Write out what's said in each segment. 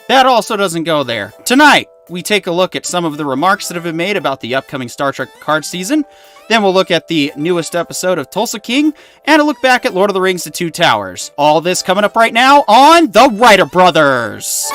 That also doesn't go there. Tonight, we take a look at some of the remarks that have been made about the upcoming Star Trek Picard season. Then we'll look at the newest episode of Tulsa King, and a look back at Lord of the Rings The Two Towers. All this coming up right now on The Writer Brothers.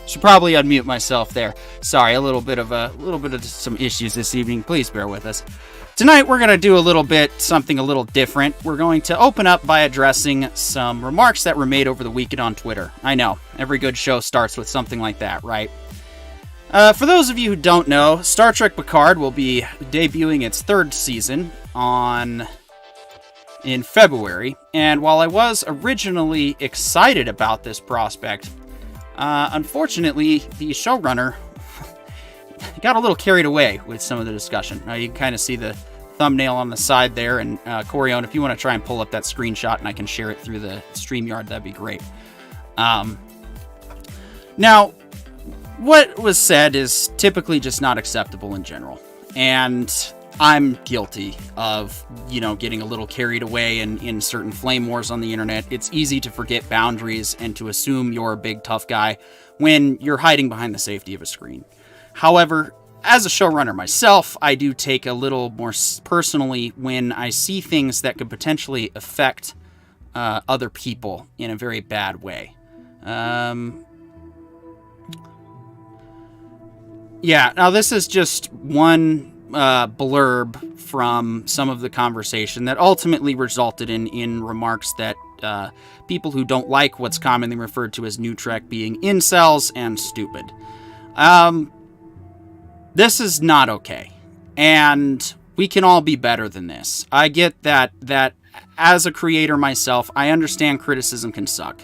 Should probably unmute myself there. Sorry, a little bit of some issues this evening. Please bear with us. Tonight we're going to do something a little different. We're going to open up by addressing some remarks that were made over the weekend on Twitter. I know, every good show starts with something like that, right? For those of you who don't know, Star Trek Picard will be debuting its third season in February, and while I was originally excited about this prospect, unfortunately, the showrunner got a little carried away with some of the discussion. You can kind of see the thumbnail on the side there, and Corion, if you want to try and pull up that screenshot and I can share it through the StreamYard, that'd be great. Now, what was said is typically just not acceptable in general, and I'm guilty of, getting a little carried away in certain flame wars on the internet. It's easy to forget boundaries and to assume you're a big tough guy when you're hiding behind the safety of a screen. However, as a showrunner myself, I do take a little more personally when I see things that could potentially affect other people in a very bad way. Yeah, now this is just one blurb from some of the conversation that ultimately resulted in remarks that people who don't like what's commonly referred to as New Trek being incels and stupid. This is not okay, and we can all be better than this. I get that as a creator myself, I understand criticism can suck,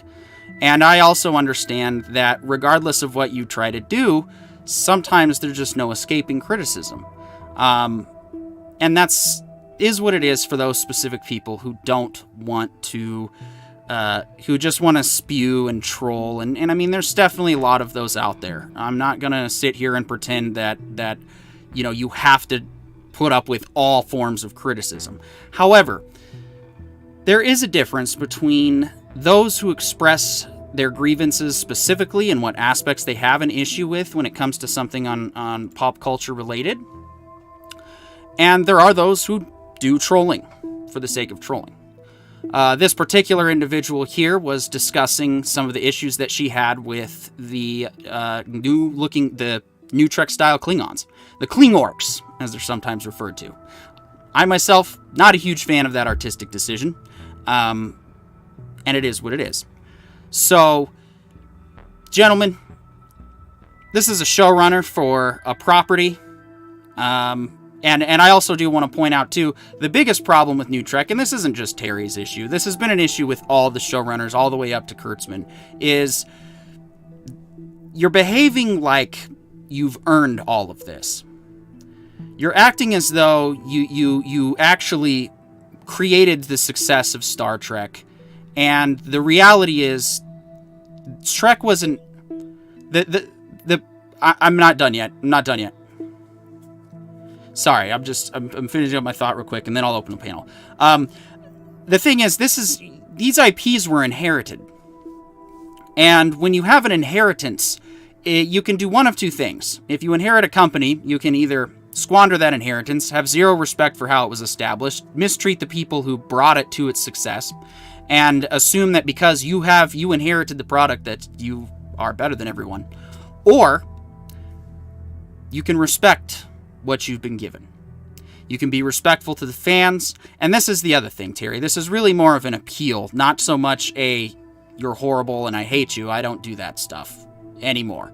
and I also understand that regardless of what you try to do, sometimes there's just no escaping criticism. And is what it is for those specific people who don't want to, who just want to spew and troll. And I mean, there's definitely a lot of those out there. I'm not going to sit here and pretend that, you have to put up with all forms of criticism. However, there is a difference between those who express their grievances specifically and what aspects they have an issue with when it comes to something on pop culture related. And there are those who do trolling for the sake of trolling. This particular individual here was discussing some of the issues that she had with the new Trek style Klingons, the Klingorks, as they're sometimes referred to. I myself, not a huge fan of that artistic decision, and it is what it is. So, gentlemen, this is a showrunner for a property, and I also do want to point out, too, the biggest problem with New Trek, and this isn't just Terry's issue, this has been an issue with all the showrunners, all the way up to Kurtzman, is you're behaving like you've earned all of this. You're acting as though you actually created the success of Star Trek, and the reality is Trek wasn't I'm not done yet. Sorry, I'm finishing up my thought real quick, and then I'll open the panel. The thing is, these IPs were inherited, and when you have an inheritance, you can do one of two things. If you inherit a company, you can either squander that inheritance, have zero respect for how it was established, mistreat the people who brought it to its success, and assume that because you inherited the product that you are better than everyone. Or you can respect what you've been given. You can be respectful to the fans, and this is the other thing, Terry. This is really more of an appeal, not so much you're horrible and I hate you. I don't do that stuff anymore.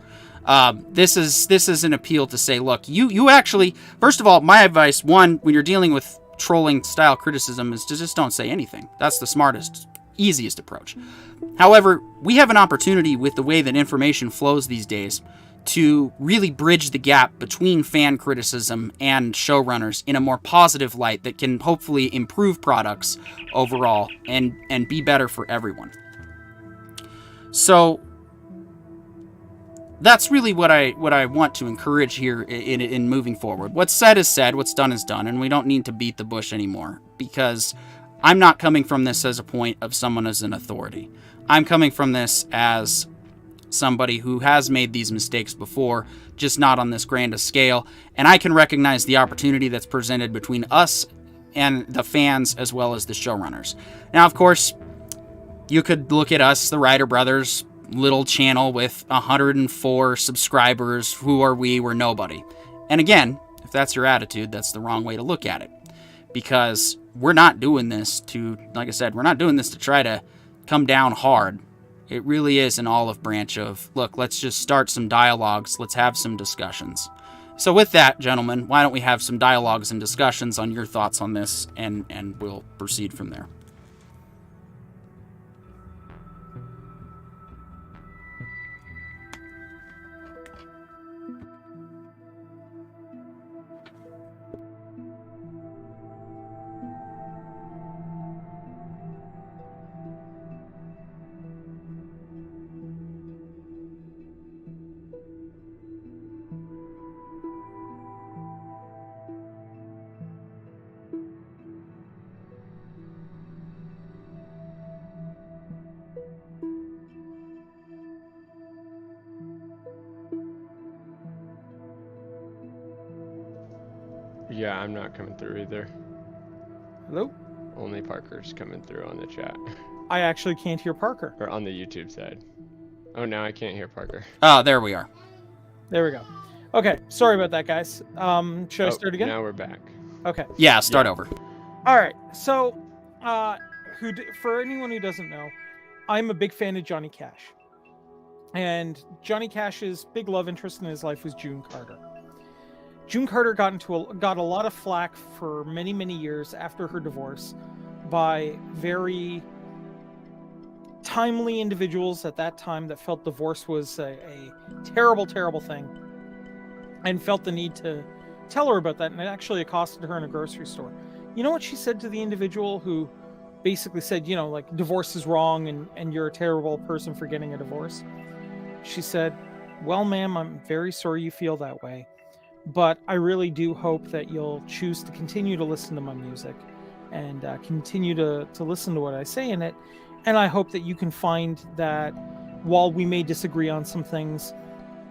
This is an appeal to say, look, you actually, first of all, my advice, one, when you're dealing with trolling style criticism, is to just don't say anything. That's the smartest, easiest approach. However, we have an opportunity with the way that information flows these days to really bridge the gap between fan criticism and showrunners in a more positive light that can hopefully improve products overall and be better for everyone. So that's really what I want to encourage here in moving forward. What's said is said, what's done is done, and we don't need to beat the bush anymore, because I'm not coming from this as a point of someone as an authority. I'm coming from this as somebody who has made these mistakes before, just not on this grand a scale, and I can recognize the opportunity that's presented between us and the fans as well as the showrunners. Now, of course, you could look at us, the Ryder Brothers, little channel with 104 subscribers. Who are we? We're nobody. And again, if that's your attitude, that's the wrong way to look at it, because we're not doing this to, like I said, we're not doing this to try to come down hard. It really is an olive branch of, look, let's just start some dialogues. Let's have some discussions. So with that, gentlemen, why don't we have some dialogues and discussions on your thoughts on this, and we'll proceed from there. Yeah, I'm not coming through either. Hello? Only Parker's coming through on the chat. I actually can't hear Parker. Or on the YouTube side. Oh, now I can't hear Parker. Oh, there we are. There we go. Okay, sorry about that, guys. Should I start again? Now we're back. Okay. Yeah, start over. All right. So, for anyone who doesn't know, I'm a big fan of Johnny Cash. And Johnny Cash's big love interest in his life was June Carter. June Carter got a lot of flack for many, many years after her divorce by very timely individuals at that time that felt divorce was a terrible, terrible thing, and felt the need to tell her about that, and it actually accosted her in a grocery store. You know what she said to the individual who basically said, you know, like, divorce is wrong and you're a terrible person for getting a divorce? She said, well, ma'am, I'm very sorry you feel that way, but I really do hope that you'll choose to continue to listen to my music and continue to listen to what I say in it. And I hope that you can find that while we may disagree on some things,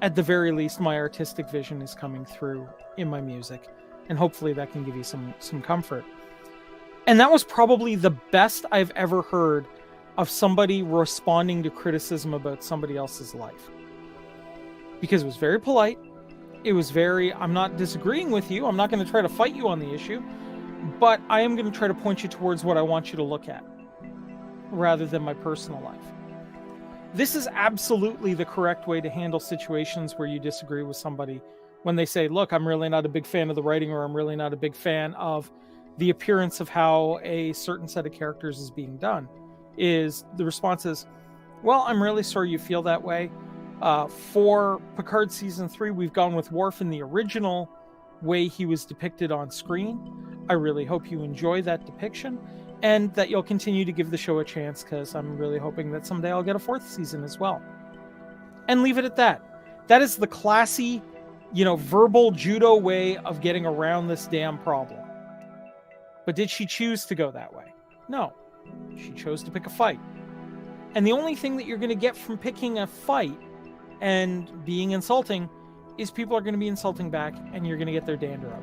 at the very least, my artistic vision is coming through in my music. And hopefully that can give you some comfort. And that was probably the best I've ever heard of somebody responding to criticism about somebody else's life. Because it was very polite. It was very, I'm not disagreeing with you. I'm not going to try to fight you on the issue. But I am going to try to point you towards what I want you to look at, rather than my personal life. This is absolutely the correct way to handle situations where you disagree with somebody when they say, look, I'm really not a big fan of the writing, or I'm really not a big fan of the appearance of how a certain set of characters is being done. The response is, well, I'm really sorry you feel that way. For Picard Season 3, we've gone with Worf in the original way he was depicted on screen. I really hope you enjoy that depiction, and that you'll continue to give the show a chance, because I'm really hoping that someday I'll get a 4th season as well. And leave it at that. That is the classy, verbal judo way of getting around this damn problem. But did she choose to go that way? No. She chose to pick a fight. And the only thing that you're going to get from picking a fight and being insulting is people are going to be insulting back, and you're going to get their dander up.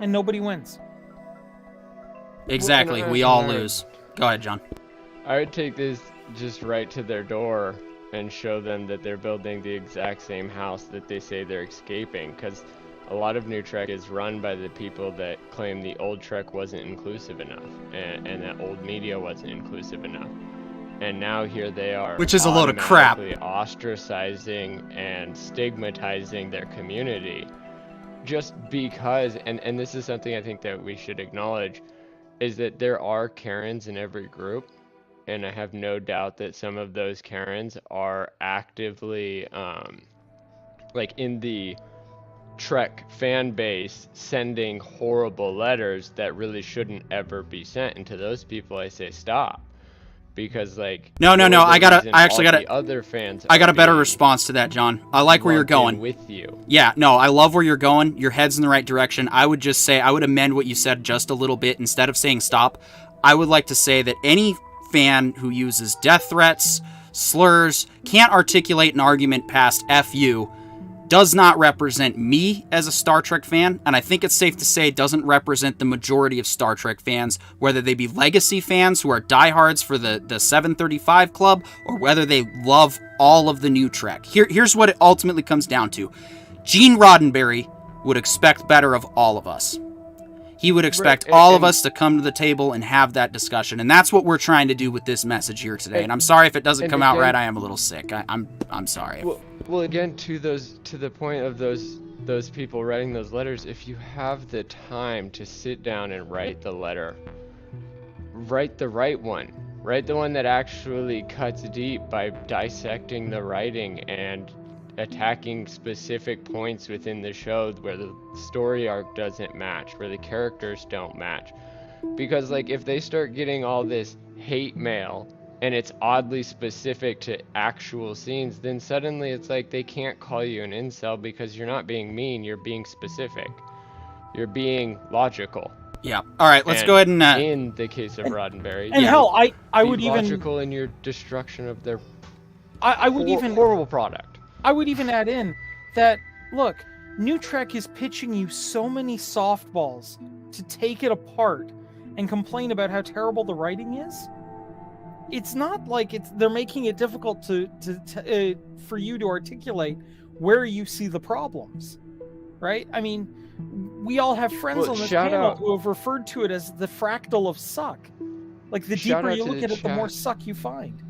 And nobody wins. Exactly. We all lose. Go ahead, John. I would take this just right to their door and show them that they're building the exact same house that they say they're escaping, because a lot of New Trek is run by the people that claim the old Trek wasn't inclusive enough, and that old media wasn't inclusive enough. And now here they are, which is a load of crap, ostracizing and stigmatizing their community just because, and this is something I think that we should acknowledge, is that there are Karens in every group, and I have no doubt that some of those Karens are actively like in the Trek fan base sending horrible letters that really shouldn't ever be sent. And to those people I say stop, because no, I actually got other fans I got a better response to that, John. I like where you're going with you. Yeah, no, I love where you're going. Your head's in the right direction. I would just say, I would amend what you said just a little bit. Instead of saying stop, I would like to say that any fan who uses death threats, slurs, can't articulate an argument past F you, does not represent me as a Star Trek fan, and I think it's safe to say doesn't represent the majority of Star Trek fans, whether they be legacy fans who are diehards for the 735 Club, or whether they love all of the new Trek. Here's what it ultimately comes down to. Gene Roddenberry would expect better of all of us. He would expect all of us to come to the table and have that discussion, and that's what we're trying to do with this message here today. And I'm sorry if it doesn't come out right. I am a little sick. I'm sorry. Well, again, to the point of those people writing those letters, if you have the time to sit down and write the letter, write the right one. Write the one that actually cuts deep by dissecting the writing and attacking specific points within the show where the story arc doesn't match, where the characters don't match. Because if they start getting all this hate mail and it's oddly specific to actual scenes, then suddenly it's they can't call you an incel because you're not being mean, you're being specific. You're being logical. Yeah. All right, let's go ahead and in the case of Roddenberry, and hell, I would even logical in your destruction of their I would even horrible product. I would even add in that, look, New Trek is pitching you so many softballs to take it apart and complain about how terrible the writing is. It's not like they're making it difficult for you to articulate where you see the problems, right? I mean, we all have friends on this panel who have referred to it as the fractal of suck. The deeper you look at it, the more suck you find.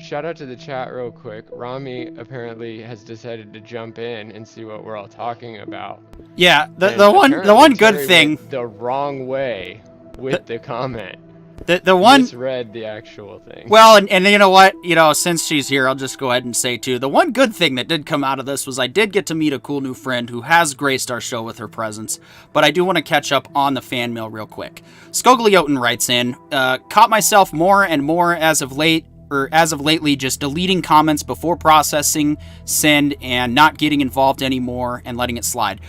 Shout out to the chat real quick. Rami apparently has decided to jump in and see what we're all talking about. Yeah, the one good thing, the wrong way with the comment. The one misread the actual thing. Well, and you know what? Since she's here, I'll just go ahead and say too, the one good thing that did come out of this was I did get to meet a cool new friend who has graced our show with her presence. But I do want to catch up on the fan mail real quick. Skoglioten writes in, caught myself more and more as of lately, just deleting comments before processing, send, and not getting involved anymore and letting it slide.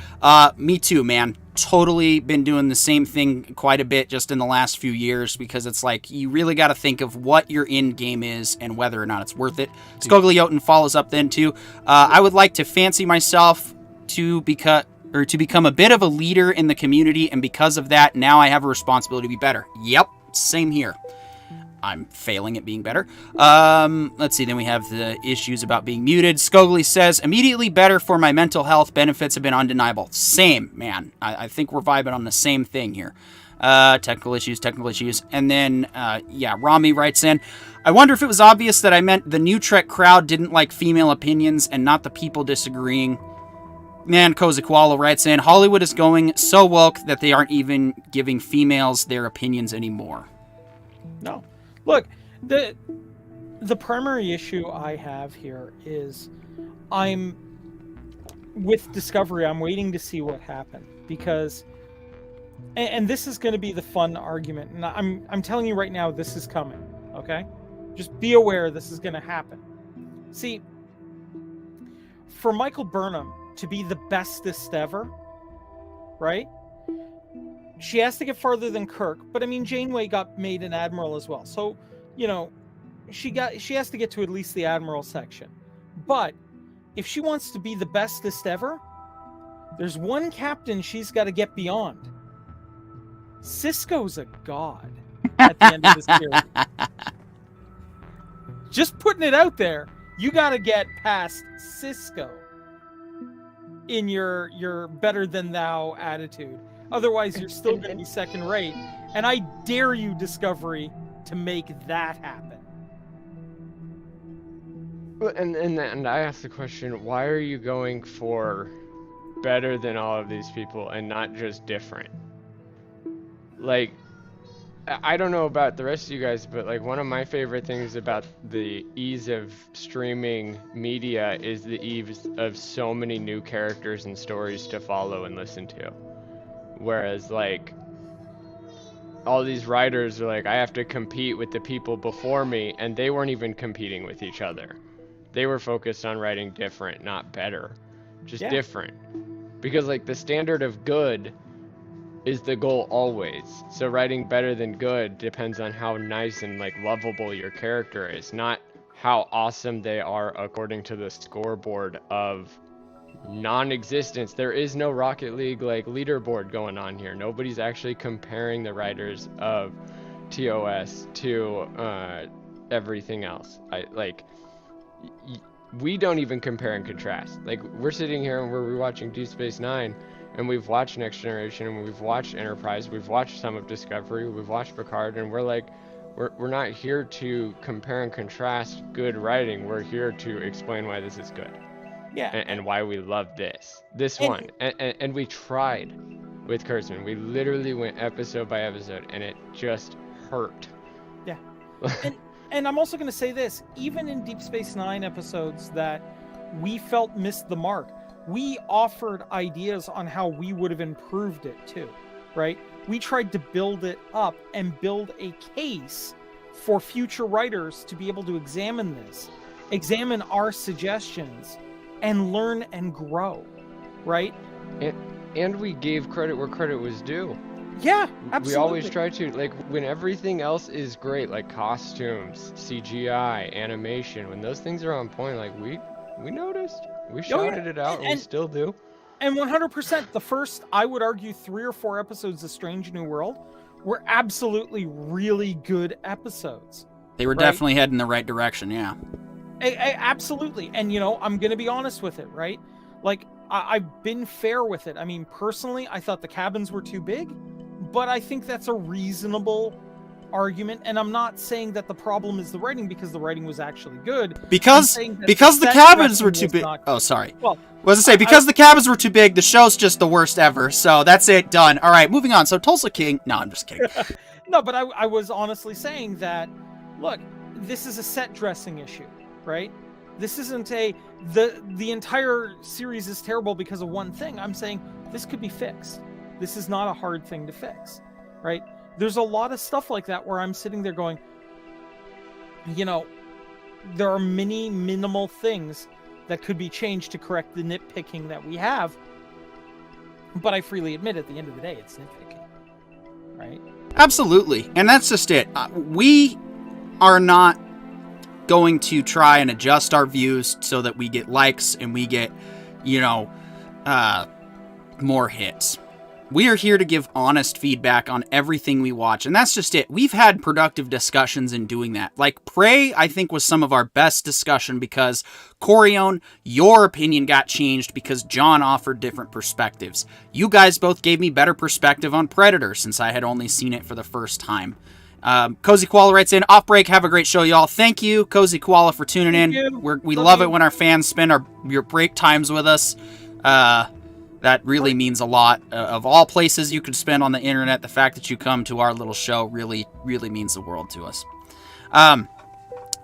Me too, man. Totally been doing the same thing quite a bit just in the last few years, because it's you really got to think of what your end game is and whether or not it's worth it. Skoglioten follows up then too. I would like to fancy myself to become a bit of a leader in the community, and because of that, now I have a responsibility to be better. Yep, same here. I'm failing at being better. Let's see, then we have the issues about being muted. Skogli says, immediately better for my mental health. Benefits have been undeniable. Same, man. I think we're vibing on the same thing here. Technical issues. And then, Rami writes in, I wonder if it was obvious that I meant the new Trek crowd didn't like female opinions and not the people disagreeing. Man, Kozakwala writes in, Hollywood is going so woke that they aren't even giving females their opinions anymore. No. Look, the primary issue I have here is I'm with Discovery, I'm waiting to see what happened, because, and this is going to be the fun argument, and I'm telling you right now, this is coming. Okay, just be aware this is going to happen. See, for Michael Burnham to be the bestest ever, right? She has to get farther than Kirk, but I mean, Janeway got made an admiral as well, so you know, she has to get to at least the admiral section. But if she wants to be the bestest ever, there's one captain she's got to get beyond. Sisko's a god at the end of this series. Just putting it out there, you got to get past Sisko in your better than thou attitude. Otherwise, you're still going to be second rate. And I dare you, Discovery, to make that happen. And I asked the question, why are you going for better than all of these people and not just different? Like, I don't know about the rest of you guys, but like one of my favorite things about the ease of streaming media is the ease of so many new characters and stories to follow and listen to. Whereas like all these writers are like, I have to compete with the people before me, and they weren't even competing with each other. They were focused on writing different, not better, just different. Because like the standard of good is the goal always. So writing better than good depends on how nice and like lovable your character is, not how awesome they are according to the scoreboard of non-existence. There is no Rocket League like leaderboard going on here. Nobody's actually comparing the writers of TOS to everything else. We don't even compare and contrast. Like, we're sitting here and we're rewatching Deep Space Nine, and we've watched Next Generation, and we've watched Enterprise, we've watched some of Discovery, we've watched Picard, and we're like, we're not here to compare and contrast good writing. We're here to explain why this is good. Yeah. And why we love this one. And we tried with Kurtzman. We literally went episode by episode, and it just hurt. Yeah. And I'm also going to say this, even in Deep Space Nine episodes that we felt missed the mark, we offered ideas on how we would have improved it too, right? We tried to build it up and build a case for future writers to be able to examine this, examine our suggestions, and learn and grow, right? And we gave credit where credit was due. Yeah, absolutely. We always try to, like, when everything else is great, like costumes, CGI, animation, when those things are on point, like, we noticed. We shouted it out, and we still do. And 100%, the first, I would argue, 3 or 4 episodes of Strange New World were absolutely really good episodes. They were definitely heading the right direction, yeah. Absolutely. And, you know, I'm going to be honest with it, right? Like, I've been fair with it. I mean, personally, I thought the cabins were too big, but I think that's a reasonable argument. And I'm not saying that the problem is the writing, because the writing was actually good. Because the cabins were too big. Oh, sorry. Well, what was I say? Because the cabins were too big, the show's just the worst ever. So that's it, done. All right, moving on. So Tulsa King. No, I'm just kidding. No, but I was honestly saying that, look, this is a set dressing issue, right? This isn't the entire series is terrible because of one thing. I'm saying this could be fixed. This is not a hard thing to fix, right? There's a lot of stuff like that where I'm sitting there going, you know, there are many minimal things that could be changed to correct the nitpicking that we have. But I freely admit, at the end of the day, it's nitpicking, right? Absolutely. And that's just it. We are not going to try and adjust our views so that we get likes and we get, you know, more hits. We are here to give honest feedback on everything we watch, and that's just it. We've had productive discussions in doing that. Like, Prey, I think, was some of our best discussion because, Corione, your opinion got changed because John offered different perspectives. You guys both gave me better perspective on Predator since I had only seen it for the first time. Cozy Koala writes in, off break, have a great show, y'all. Thank you, Cozy Koala, for tuning in. We love it when our fans spend your break times with us. That really means a lot. Of all places you could spend on the internet, the fact that you come to our little show really, really means the world to us.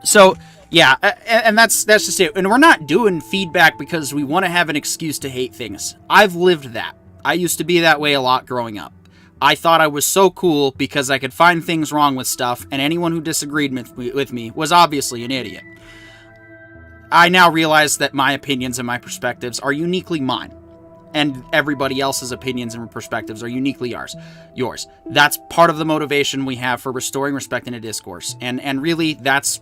So Yeah, and that's just it. And we're not doing feedback because we want to have an excuse to hate things. I've lived that. I used to be that way a lot growing up. I thought I was so cool because I could find things wrong with stuff, and anyone who disagreed with me was obviously an idiot. I now realize that my opinions and my perspectives are uniquely mine, and everybody else's opinions and perspectives are uniquely yours. That's part of the motivation we have for restoring respect in a discourse, and really that's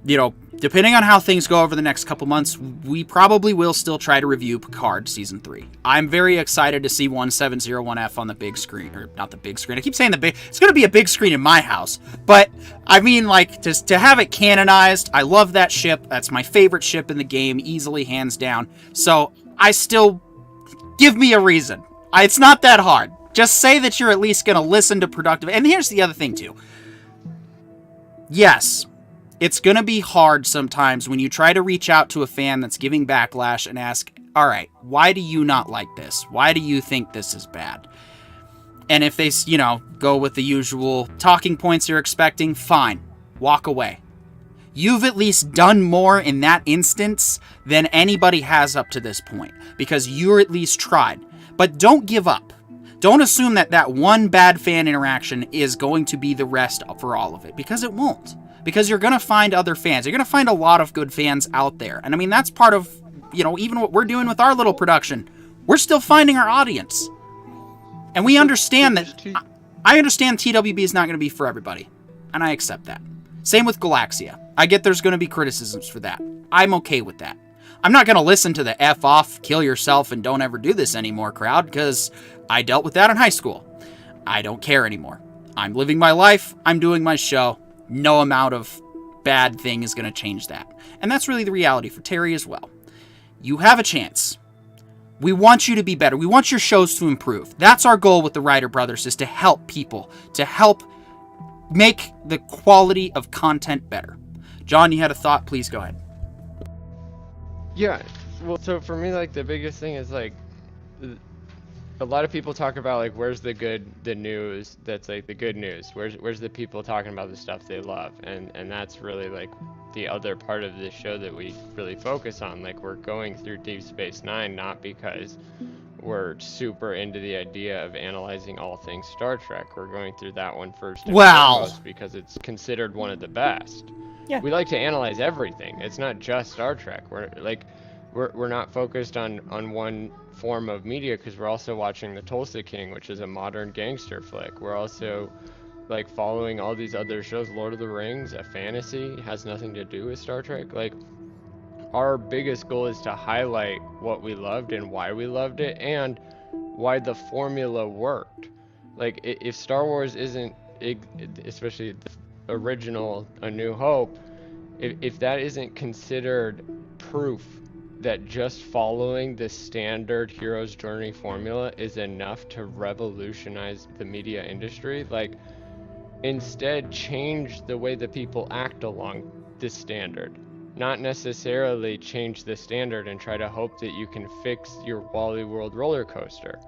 depending on how things go over the next couple months, we probably will still try to review Picard Season 3. I'm very excited to see 1701F on the big screen. Or, not the big screen. I keep saying it's going to be a big screen in my house. But, I mean, like, to have it canonized, I love that ship. That's my favorite ship in the game, easily, hands down. So, give me a reason. It's not that hard. Just say that you're at least going to listen to productive... And here's the other thing, too. Yes, it's going to be hard sometimes when you try to reach out to a fan that's giving backlash and ask, all right, why do you not like this? Why do you think this is bad? And if they, go with the usual talking points you're expecting, fine, walk away. You've at least done more in that instance than anybody has up to this point, because you're at least tried. But don't give up. Don't assume that one bad fan interaction is going to be the rest for all of it, because it won't. Because you're going to find other fans. You're going to find a lot of good fans out there. And I mean, that's part of, even what we're doing with our little production. We're still finding our audience. And we understand that... I understand TWB is not going to be for everybody. And I accept that. Same with Galaxia. I get there's going to be criticisms for that. I'm okay with that. I'm not going to listen to the F off, kill yourself, and don't ever do this anymore crowd, because I dealt with that in high school. I don't care anymore. I'm living my life. I'm doing my show. No amount of bad thing is going to change that. And that's really the reality for Terry as well. You have a chance. We want you to be better. We want your shows to improve. That's our goal with the Writer Brothers, is to help people, to help make the quality of content better. John, you had a thought? Please go ahead. Yeah, well, so for me, like, the biggest thing is, like, a lot of people talk about, like, where's the news that's, like, the good news? Where's the people talking about the stuff they love? And that's really, like, the other part of this show that we really focus on. Like, we're going through Deep Space Nine not because we're super into the idea of analyzing all things Star Trek. We're going through that one first and foremost because it's considered one of the best. Yeah. We like to analyze everything. It's not just Star Trek. We're not focused on one form of media, because we're also watching the Tulsa King, which is a modern gangster flick. We're also, like, following all these other shows. Lord of the Rings, a fantasy, has nothing to do with Star Trek. Like, our biggest goal is to highlight what we loved and why we loved it, and why the formula worked. Like, if Star Wars isn't, especially the original A New Hope, if that isn't considered proof that just following the standard hero's journey formula is enough to revolutionize the media industry, like, instead change the way that people act along this standard. Not necessarily change the standard and try to hope that you can fix your Wally World roller coaster.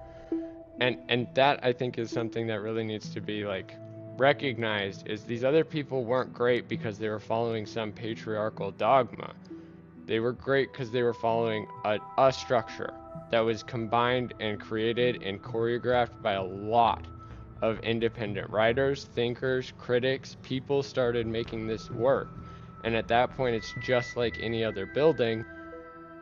And that, I think, is something that really needs to be, like, recognized, is these other people weren't great because they were following some patriarchal dogma. They were great because they were following a structure that was combined and created and choreographed by a lot of independent writers, thinkers, critics. People started making this work. And at that point, it's just like any other building.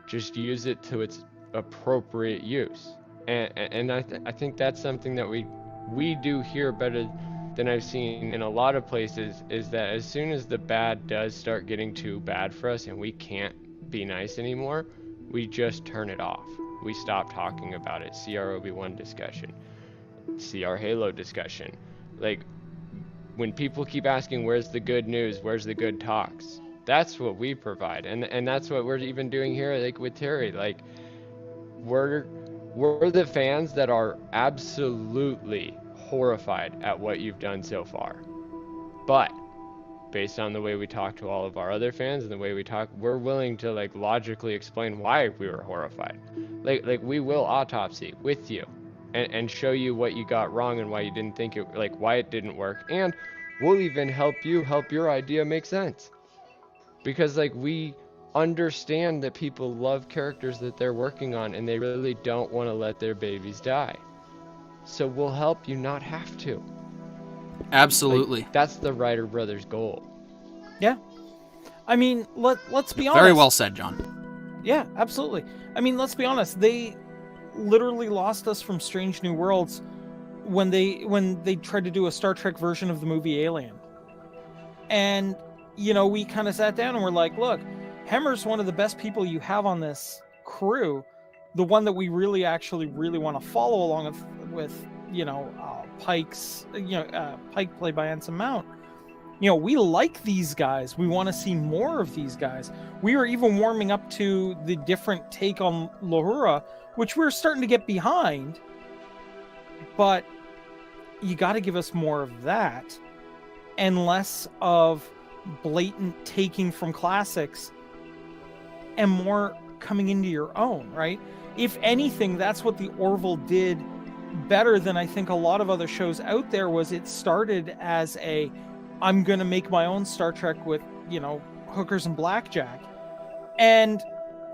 Just use it to its appropriate use. And I think that's something that we do here better than I've seen in a lot of places, is that as soon as the bad does start getting too bad for us and we can't be nice anymore, we just turn it off. We stop talking about it. See our Obi-Wan discussion. See our Halo discussion. Like, when people keep asking, where's the good news? Where's the good talks? That's what we provide. And that's what we're even doing here, like, with Terry. Like, we're the fans that are absolutely horrified at what you've done so far. But based on the way we talk to all of our other fans and the way we talk, we're willing to, like, logically explain why we were horrified. Like we will autopsy with you and show you what you got wrong and why you didn't think it, like, why it didn't work. And we'll even help your idea make sense. because like we understand that people love characters that they're working on and they really don't want to let their babies die. So we'll help you not have to. Absolutely. Like, that's the Writer Brothers' goal. Yeah. I mean, let's be honest. Very well said, John. Yeah, absolutely. I mean, let's be honest. They literally lost us from Strange New Worlds when they tried to do a Star Trek version of the movie Alien. And, you know, we kind of sat down and we're like, look, Hemmer's one of the best people you have on this crew. The one that we really want to follow along with you know, Pike's, Pike played by Anson Mount. You know, we like these guys. We want to see more of these guys. We were even warming up to the different take on Lahura, which we're starting to get behind. But you got to give us more of that and less of blatant taking from classics and more coming into your own, right? If anything, that's what the Orville did better than I think a lot of other shows out there. Was it started as I'm going to make my own Star Trek with, you know, hookers and blackjack, and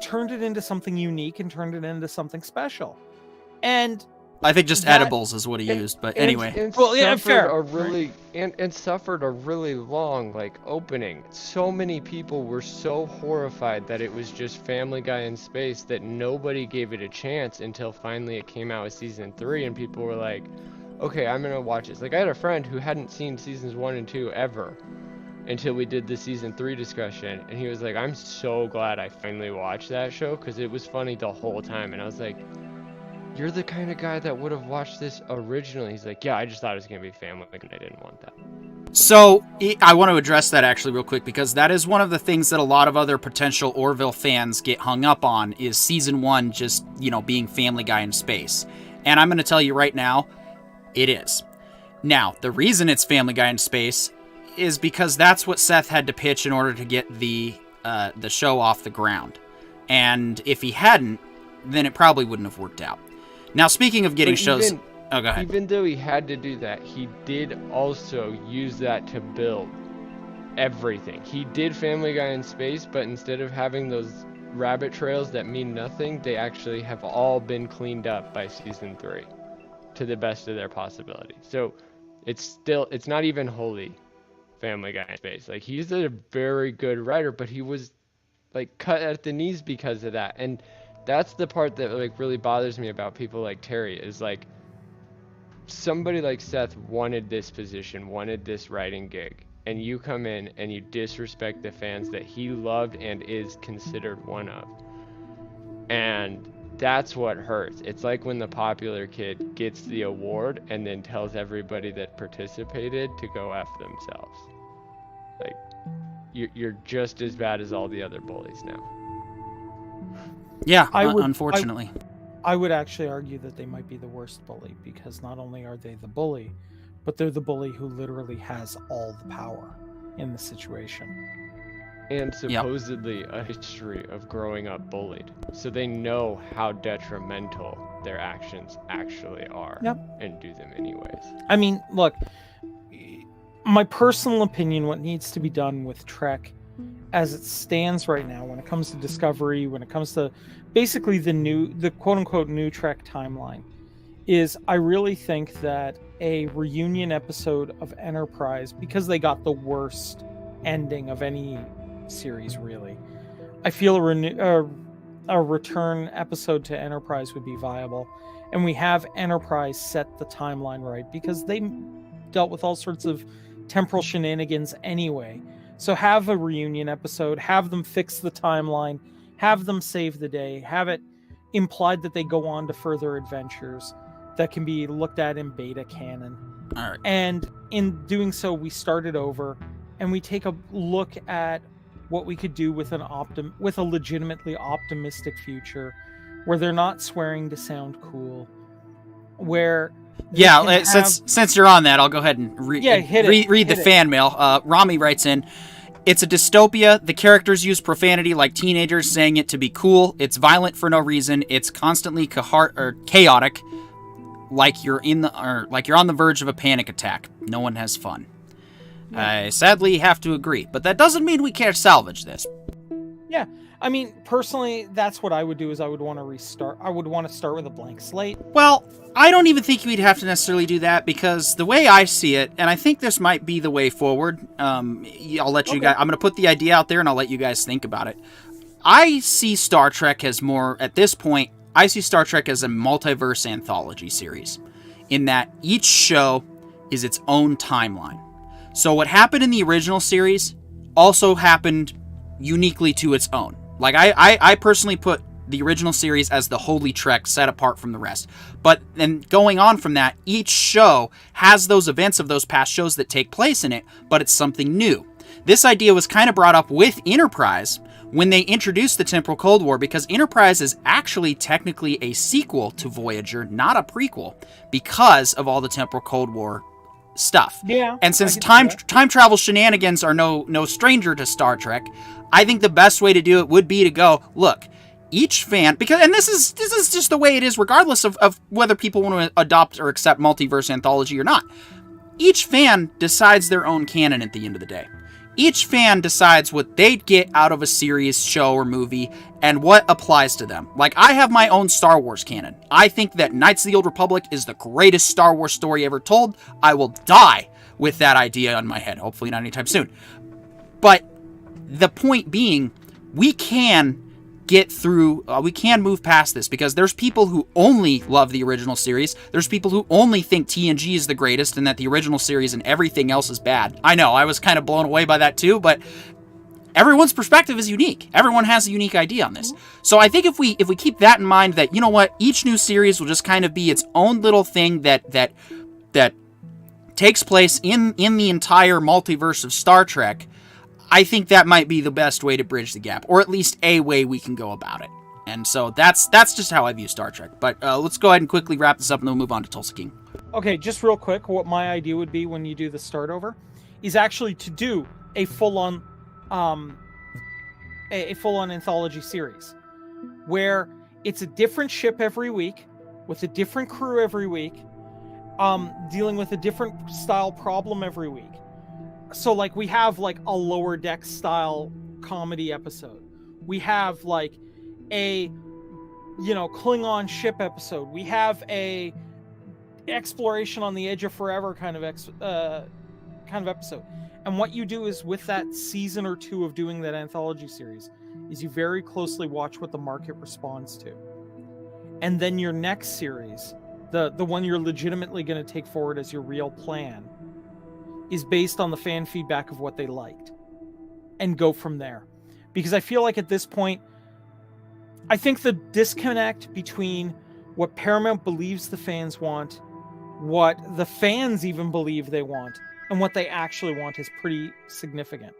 turned it into something unique and turned it into something special. And I think just edibles is what he used, but anyway. And well, yeah, fair. And suffered a really long, like, opening. So many people were so horrified that it was just Family Guy in space that nobody gave it a chance until finally it came out with season 3, and people were like, okay, I'm gonna watch this. Like, I had a friend who hadn't seen seasons 1 and 2 ever until we did the season 3 discussion, and he was like, I'm so glad I finally watched that show, because it was funny the whole time. And I was like, you're the kind of guy that would have watched this originally. He's like, yeah, I just thought it was gonna be Family, and I didn't want that. So I want to address that actually real quick, because that is one of the things that a lot of other potential Orville fans get hung up on, is season 1 just, you know, being Family Guy in space. And I'm going to tell you right now, it is. Now, the reason it's Family Guy in space is because that's what Seth had to pitch in order to get the show off the ground. And if he hadn't, then it probably wouldn't have worked out. Now, speaking of getting shows... Oh, go ahead. Even though he had to do that, he did also use that to build everything. He did Family Guy in space, but instead of having those rabbit trails that mean nothing, they actually have all been cleaned up by season 3 to the best of their possibility. So it's not even wholly Family Guy in space. Like, he's a very good writer, but he was like cut at the knees because of that. And that's the part that like really bothers me about people like Terry, is like, somebody like Seth wanted this position, wanted this writing gig, and you come in and you disrespect the fans that he loved and is considered one of. And that's what hurts. It's like when the popular kid gets the award and then tells everybody that participated to go F themselves. Like, you're just as bad as all the other bullies now. Yeah, unfortunately. I would actually argue that they might be the worst bully, because not only are they the bully, but they're the bully who literally has all the power in the situation. And supposedly a history of growing up bullied. So they know how detrimental their actions actually are, and do them anyways. I mean, look, my personal opinion, what needs to be done with Trek as it stands right now, when it comes to Discovery, when it comes to basically the quote-unquote new Trek timeline, is I really think that a reunion episode of Enterprise, because they got the worst ending of any series, really, I feel a return episode to Enterprise would be viable. And we have Enterprise set the timeline right, because they dealt with all sorts of temporal shenanigans anyway. So have a reunion episode, have them fix the timeline, have them save the day, have it implied that they go on to further adventures that can be looked at in beta canon. All right. And in doing so, we start it over and we take a look at what we could do with with a legitimately optimistic future, where they're not swearing to sound cool, where since you're on that, I'll go ahead and read the fan mail. Rami writes in, it's a dystopia. The characters use profanity like teenagers, saying it to be cool. It's violent for no reason. It's constantly chaotic, like you're on the verge of a panic attack. No one has fun. I sadly have to agree, but that doesn't mean we can't salvage this. Yeah, I mean, personally, that's what I would do. Is I would want to restart. I would want to start with a blank slate. Well, I don't even think we'd have to necessarily do that, because the way I see it, and I think this might be the way forward, I'll let you guys, I'm going to put the idea out there and I'll let you guys think about it. I see Star Trek as more, at this point, I see Star Trek as a multiverse anthology series, in that each show is its own timeline. So what happened in the original series also happened uniquely to its own. Like, I personally put the original series as the holy trek set apart from the rest. But then going on from that, each show has those events of those past shows that take place in it, but it's something new. This idea was kind of brought up with Enterprise when they introduced the Temporal Cold War, because Enterprise is actually technically a sequel to Voyager, not a prequel, because of all the Temporal Cold War stuff. Yeah. And since time travel shenanigans are no stranger to Star Trek, I think the best way to do it would be to go, look, each fan, because, and this is just the way it is, regardless of whether people want to adopt or accept multiverse anthology or not. Each fan decides their own canon at the end of the day. Each fan decides what they'd get out of a series, show, or movie, and what applies to them. Like, I have my own Star Wars canon. I think that Knights of the Old Republic is the greatest Star Wars story ever told. I will die with that idea on my head. Hopefully not anytime soon. But the point being, we can get through, we can move past this, because there's people who only love the original series. There's people who only think TNG is the greatest and that the original series and everything else is bad. I know, I was kind of blown away by that too, but everyone's perspective is unique. Everyone has a unique idea on this. So I think if we keep that in mind, that, you know what, each new series will just kind of be its own little thing that takes place in the entire multiverse of Star Trek, I think that might be the best way to bridge the gap, or at least a way we can go about it. And so that's just how I view Star Trek. But let's go ahead and quickly wrap this up, and then we'll move on to Tulsa King. Okay, just real quick, what my idea would be when you do the start over is actually to do a full-on anthology series, where it's a different ship every week, with a different crew every week, dealing with a different style problem every week. So, like, we have, like, a Lower Deck style comedy episode. We have, like, a, Klingon ship episode. We have a exploration on the edge of forever kind of episode. And what you do is, with that season or two of doing that anthology series, is you very closely watch what the market responds to. And then your next series, the one you're legitimately going to take forward as your real plan, is based on the fan feedback of what they liked, and go from there. Because I feel like at this point, I think the disconnect between what Paramount believes the fans want, what the fans even believe they want, and what they actually want is pretty significant.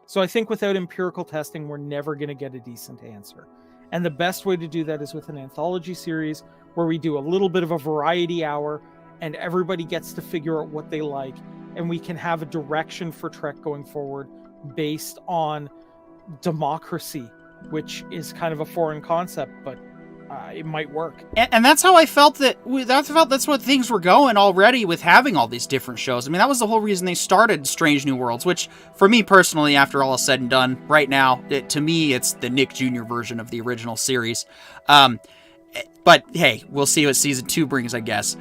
So I think without empirical testing, we're never going to get a decent answer. And the best way to do that is with an anthology series where we do a little bit of a variety hour and everybody gets to figure out what they like, and we can have a direction for Trek going forward based on democracy, which is kind of a foreign concept, but it might work. And that's how I felt that's what things were going already with having all these different shows. I mean, that was the whole reason they started Strange New Worlds, which, for me personally, after all is said and done, right now, to me, it's the Nick Jr. version of the original series. But hey, we'll see what season 2 brings, I guess.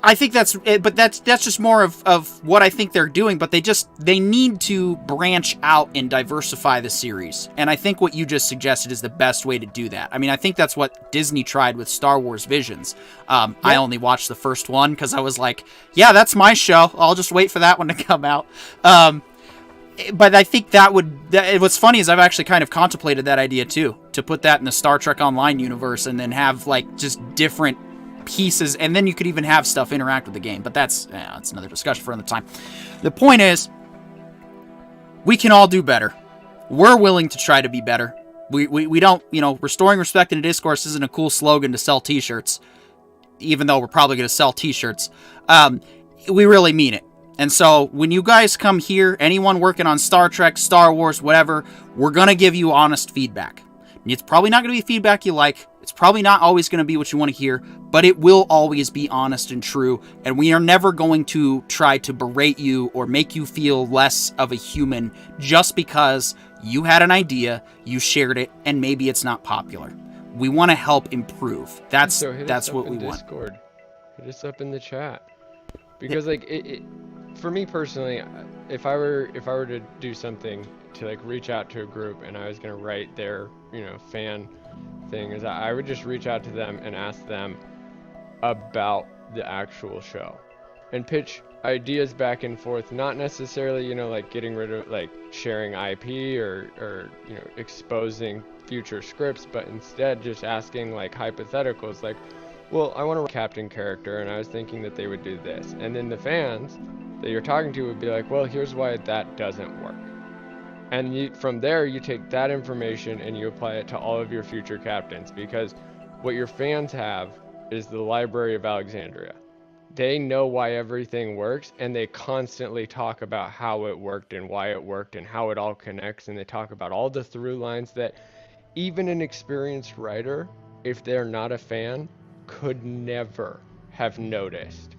I think that's just more of what I think they're doing, but they need to branch out and diversify the series. And I think what you just suggested is the best way to do that. I mean, I think that's what Disney tried with Star Wars Visions. I only watched the first one because I was like, yeah, that's my show. I'll just wait for that one to come out. But I think what's funny is I've actually kind of contemplated that idea too, to put that in the Star Trek Online universe and then have like just different pieces, and then you could even have stuff interact with the game, but that's another discussion for another time. The point is, we can all do better. We're willing to try to be better. We don't, restoring respect in a discourse isn't a cool slogan to sell t-shirts, even though we're probably going to sell t-shirts. We really mean it. And so when you guys come here, anyone working on Star Trek, Star Wars, whatever, we're going to give you honest feedback. It's probably not going to be feedback you like. It's probably not always going to be what you want to hear, but it will always be honest and true. And we are never going to try to berate you or make you feel less of a human just because you had an idea, you shared it, and maybe it's not popular. We want to help improve. That's what we want. Discord. Hit us up in the chat. Because like for me personally, if I were to do something to like reach out to a group and I was gonna write their fan thing, is I would just reach out to them and ask them about the actual show and pitch ideas back and forth, not necessarily like getting rid of like sharing IP or exposing future scripts, but instead just asking like hypotheticals like, well, I want to write a captain character and I was thinking that they would do this, and then the fans that you're talking to would be like, well, here's why that doesn't work. And from there, you take that information and you apply it to all of your future captains, because what your fans have is the Library of Alexandria. They know why everything works, and they constantly talk about how it worked and why it worked and how it all connects, and they talk about all the through lines that even an experienced writer, if they're not a fan, could never have noticed.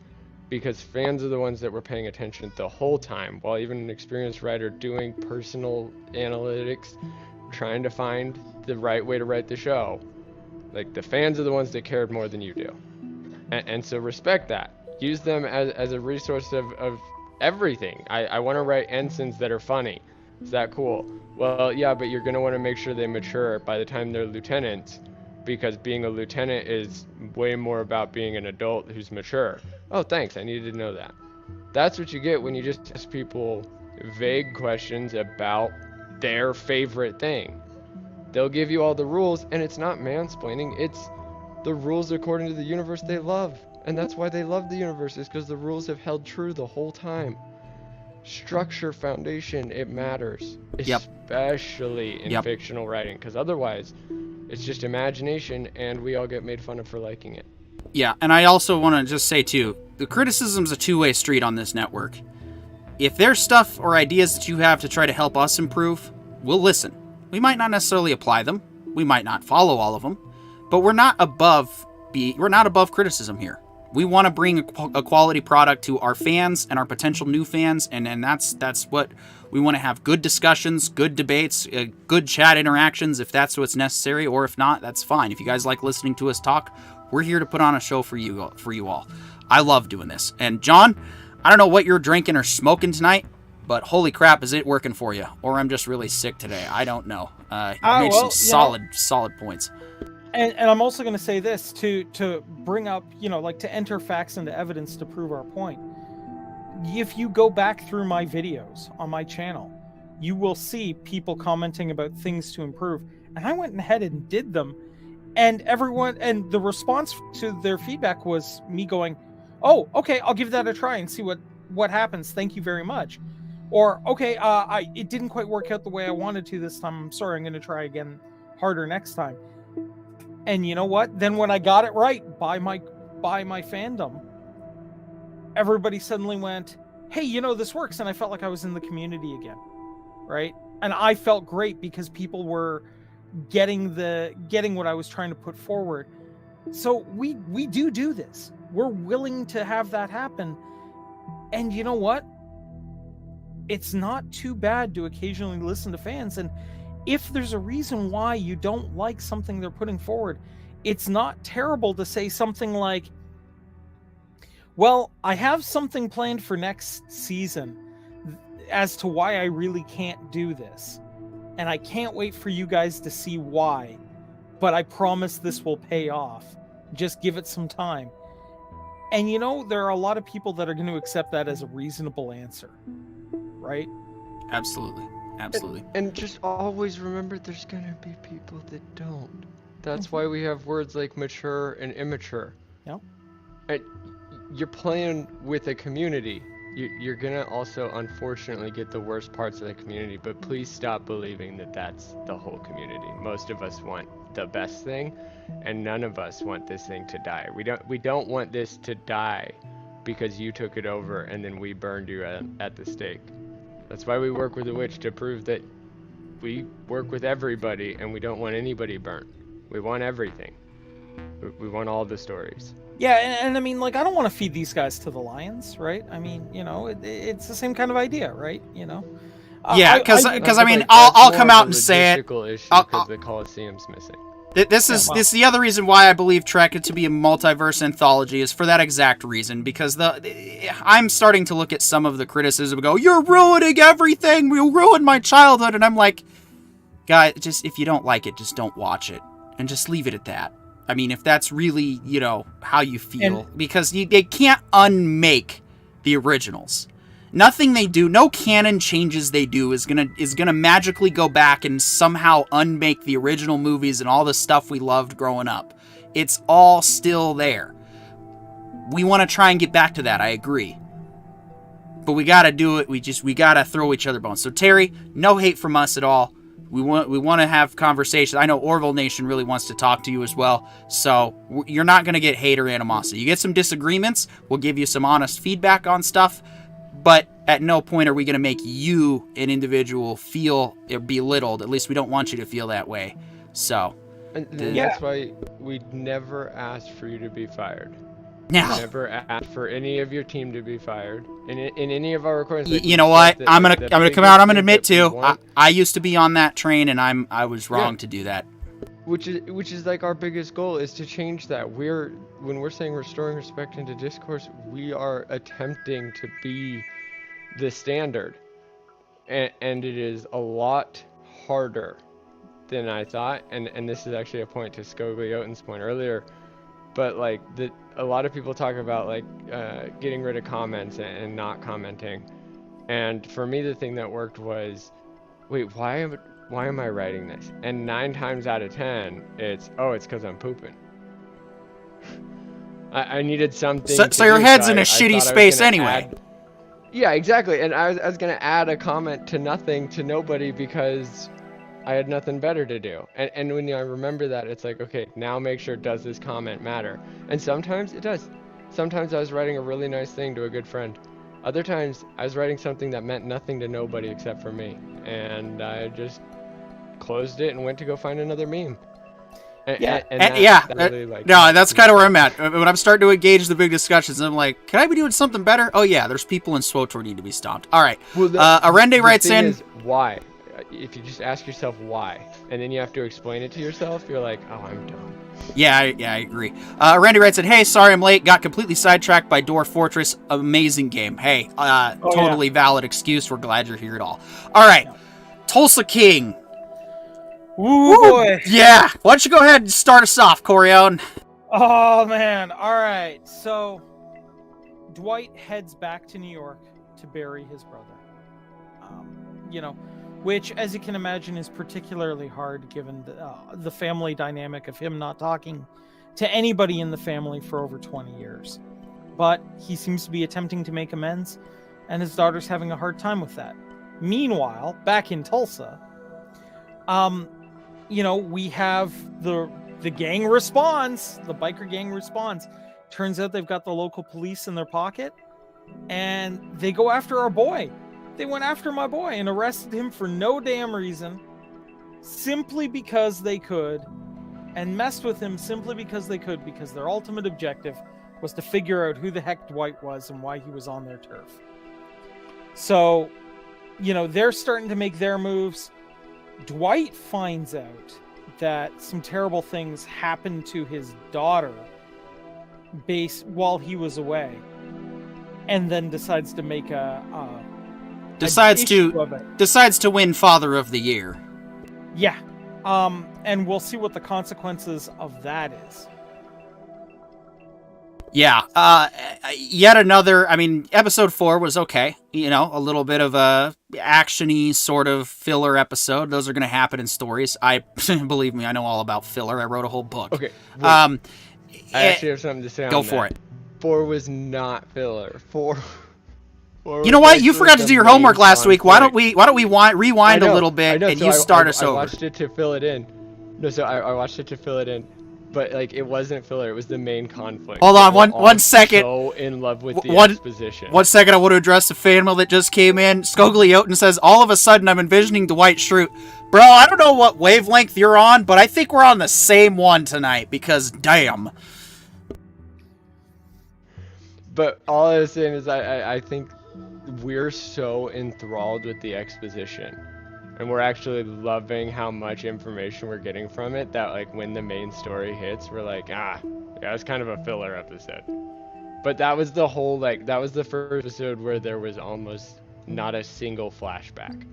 Because fans are the ones that were paying attention the whole time, while even an experienced writer doing personal analytics, trying to find the right way to write the show, like the fans are the ones that cared more than you do. And so respect that. Use them as a resource of everything. I want to write ensigns that are funny. Is that cool? Well, yeah, but you're going to want to make sure they mature by the time they're lieutenants, because being a lieutenant is way more about being an adult who's mature. Oh, thanks, I needed to know that. That's what you get when you just ask people vague questions about their favorite thing. They'll give you all the rules, and it's not mansplaining, it's the rules according to the universe they love. And that's why they love the universe, is because the rules have held true the whole time. Structure, foundation, it matters. Yep. Especially in fictional writing, because otherwise it's just imagination and we all get made fun of for liking it. Yeah, and I also want to just say too, the criticism's a two-way street on this network. If there's stuff or ideas that you have to try to help us improve, we'll listen. We might not necessarily apply them, we might not follow all of them, but we're not above criticism here. We want to bring a quality product to our fans and our potential new fans, and that's what we want to have. Good discussions, good debates, good chat interactions if that's what's necessary, or if not, that's fine. If you guys like listening to us talk, we're here to put on a show for you all. I love doing this. And John, I don't know what you're drinking or smoking tonight, but holy crap, is it working for you? Or I'm just really sick today. I don't know. You made some solid points. And I'm also going to say this to bring up, to enter facts into evidence to prove our point. If you go back through my videos on my channel, you will see people commenting about things to improve. And I went ahead and did them. And the response to their feedback was me going, oh, okay, I'll give that a try and see what happens. Thank you very much. Or, okay, it didn't quite work out the way I wanted to this time. I'm sorry, I'm going to try again harder next time. And you know what? Then when I got it right by my fandom, everybody suddenly went, hey, this works. And I felt like I was in the community again, right? And I felt great because people were getting what I was trying to put forward. So we do this. We're willing to have that happen. And you know what? It's not too bad to occasionally listen to fans. And if there's a reason why you don't like something they're putting forward, it's not terrible to say something like, well, I have something planned for next season as to why I really can't do this. And I can't wait for you guys to see why. But I promise this will pay off. Just give it some time. And there are a lot of people that are going to accept that as a reasonable answer. Right? Absolutely. And just always remember there's going to be people that don't. That's why we have words like mature and immature. Yeah. And you're playing with a community. You're going to also, unfortunately, get the worst parts of the community, but please stop believing that that's the whole community. Most of us want the best thing, and none of us want this thing to die. We don't want this to die because you took it over and then we burned you at the stake. That's why we work with the witch, to prove that we work with everybody and we don't want anybody burnt. We want everything. We want all the stories. Yeah, and I mean, like, I don't want to feed these guys to the lions, right? I mean, you know, it's the same kind of idea, right? You know. Yeah, because I mean, Like, I'll that's come more out of a and say it. logistical issue I'll- because the Coliseum's missing. This is the other reason why I believe Trek to be a multiverse anthology is for that exact reason, because I'm starting to look at some of the criticism and go, you're ruining everything, you ruined my childhood, and I'm like, guys, just if you don't like it, just don't watch it, and just leave it at that. I mean, if that's really, you know, how you feel, because they can't unmake the originals. Nothing they do, no canon changes they do is gonna magically go back and somehow unmake the original movies and all the stuff we loved growing up. It's all still there. We want to try and get back to that, I agree. But we gotta do it, we gotta throw each other bones. So Terry, no hate from us at all. We want to have conversations. I know Orville Nation really wants to talk to you as well. So you're not going to get hate or animosity. You get some disagreements, we'll give you some honest feedback on stuff. But at no point are we going to make you, an individual, feel belittled. At least we don't want you to feel that way. So. And that's why we never asked for you to be fired. Now, We never asked for any of your team to be fired. In any of our recordings. Like, you know what? I'm gonna come out. I'm gonna admit too. Want, I used to be on that train, and I was wrong to do that. which is like our biggest goal is to change that. When we're saying restoring respect into discourse, we are attempting to be the standard, and it is a lot harder than I thought. And this is actually a point to Scoglioten's point earlier. But like a lot of people talk about like getting rid of comments and not commenting, and for me the thing that worked was, wait, why am I writing this? And 9 times out of 10, it's because I'm pooping. I needed something. So your head's in a shitty space anyway. Yeah, exactly. And I was gonna add a comment to nothing, to nobody, because I had nothing better to do. And when I remember that, it's like, okay, now make sure, does this comment matter? And sometimes it does. Sometimes I was writing a really nice thing to a good friend. Other times I was writing something that meant nothing to nobody except for me. And I just closed it and went to go find another meme. That's kind of where I'm at. When I'm starting to engage the big discussions, I'm like, can I be doing something better? Oh yeah, there's people in SWTOR need to be stomped. All right. Well, Arende writes in. Is why? If you just ask yourself why, and then you have to explain it to yourself, you're like, oh, I'm dumb. Yeah, I agree. Randy writes in, hey, sorry I'm late. Got completely sidetracked by Dwarf Fortress. Amazing game. Hey, totally valid excuse. We're glad you're here at all. All right. Yeah. Tulsa King. Ooh, boy. Yeah. Why don't you go ahead and start us off, Corione? Oh, man. All right. So, Dwight heads back to New York to bury his brother. Which, as you can imagine, is particularly hard given the family dynamic of him not talking to anybody in the family for over 20 years. But he seems to be attempting to make amends, and his daughter's having a hard time with that. Meanwhile, back in Tulsa, we have the gang responds, the biker gang responds. Turns out they've got the local police in their pocket, and they go after our boy. They went after my boy and arrested him for no damn reason, simply because they could, and messed with him simply because they could, because their ultimate objective was to figure out who the heck Dwight was and why he was on their turf. So, they're starting to make their moves. Dwight finds out that some terrible things happened to his daughter while he was away, and then decides to make decides to win Father of the Year. Yeah. And we'll see what the consequences of that is. Yeah. Yet another, episode 4 was okay. A little bit of a action-y sort of filler episode. Those are going to happen in stories. Believe me, I know all about filler. I wrote a whole book. Okay. I actually have something to say on that. Go for it. 4 was not filler. 4 You know what? You forgot to do your homework last week. Why don't we rewind a little bit and you start us over? I watched it to fill it in. I watched it to fill it in, but it wasn't filler. It was the main conflict. Hold on, one second. So in love with the exposition. 1 second, I want to address the fan mail that just came in. Scoglioten says, all of a sudden I'm envisioning Dwight Schrute Bro, I don't know what wavelength you're on, but I think we're on the same one tonight, because damn. But all I was saying is I think we're so enthralled with the exposition, and we're actually loving how much information we're getting from it, that like when the main story hits, we're like, yeah, it's kind of a filler episode. But that was the whole, like, that was the first episode where there was almost not a single flashback.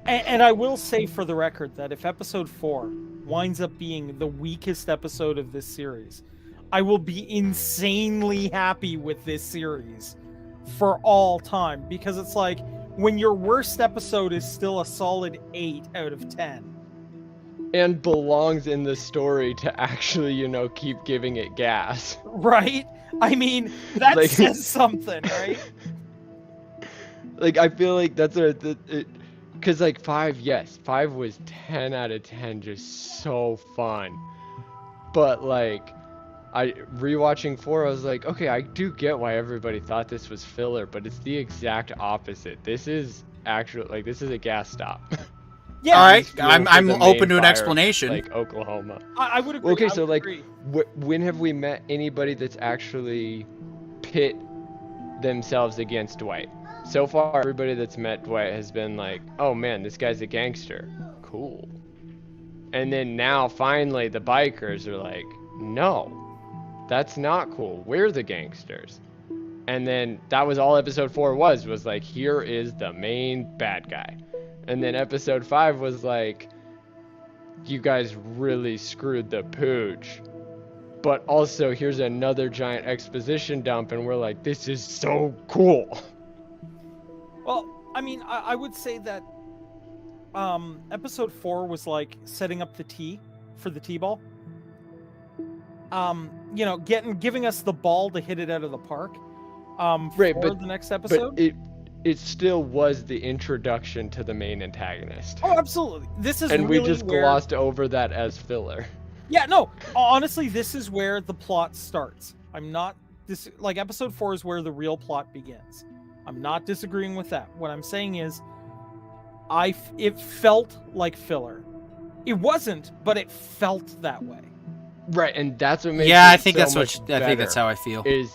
And I will say for the record that if episode 4 winds up being the weakest episode of this series, I will be insanely happy with this series for all time, because it's like when your worst episode is still a solid 8 out of 10. And belongs in the story to actually, you know, keep giving it gas. Right? I mean, that Like- says something, right? Like, I feel like that's because like 5 was 10 out of 10, just so fun. But like, I rewatching 4, I was like, okay, I do get why everybody thought this was filler, but it's the exact opposite. This is actually, like, this is a gas stop. Yeah. All right, Fuel I'm for the open main to an fire, explanation. like Oklahoma. I would agree. Okay, I so would like, agree. when have we met anybody that's actually pit themselves against Dwight? So far, everybody that's met Dwight has been like, oh man, this guy's a gangster. Cool. And then now, finally, the bikers are like, no, that's not cool. We're the gangsters. And then that was all episode 4 was like, here is the main bad guy. And then episode 5 was like, you guys really screwed the pooch. But also, here's another giant exposition dump, and we're like, this is so cool. Well, I mean, I would say that episode 4 was like setting up the tee for the T-ball. You know, giving us the ball to hit it out of the park. Right, for but the next episode. But it still was the introduction to the main antagonist. Oh, absolutely. This is And really we just where... glossed over that as filler. Yeah, no. Honestly, this is where the plot starts. I'm not like episode 4 is where the real plot begins. I'm not disagreeing with that. What I'm saying is, it felt like filler. It wasn't, but it felt that way. Right, and that's what makes Yeah, it I think so that's much I think that's better, how I feel. is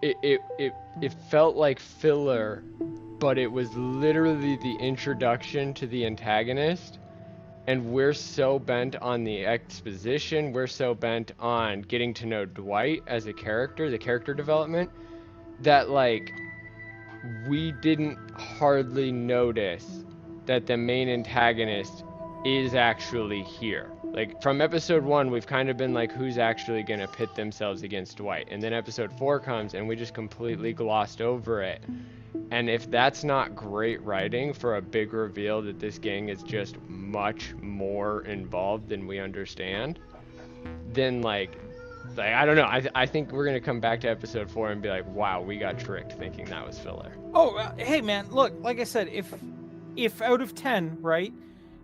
it felt like filler, but it was literally the introduction to the antagonist, and we're so bent on the exposition, we're so bent on getting to know Dwight as a character, the character development, that like we didn't hardly notice that the main antagonist is actually here. Like, from episode 1, we've kind of been like, who's actually gonna pit themselves against Dwight? And then episode 4 comes, and we just completely glossed over it. And if that's not great writing for a big reveal that this gang is just much more involved than we understand, then like I don't know. I think we're gonna come back to episode 4 and be like, wow, we got tricked thinking that was filler. Oh, hey man, look, like I said, if out of 10, right,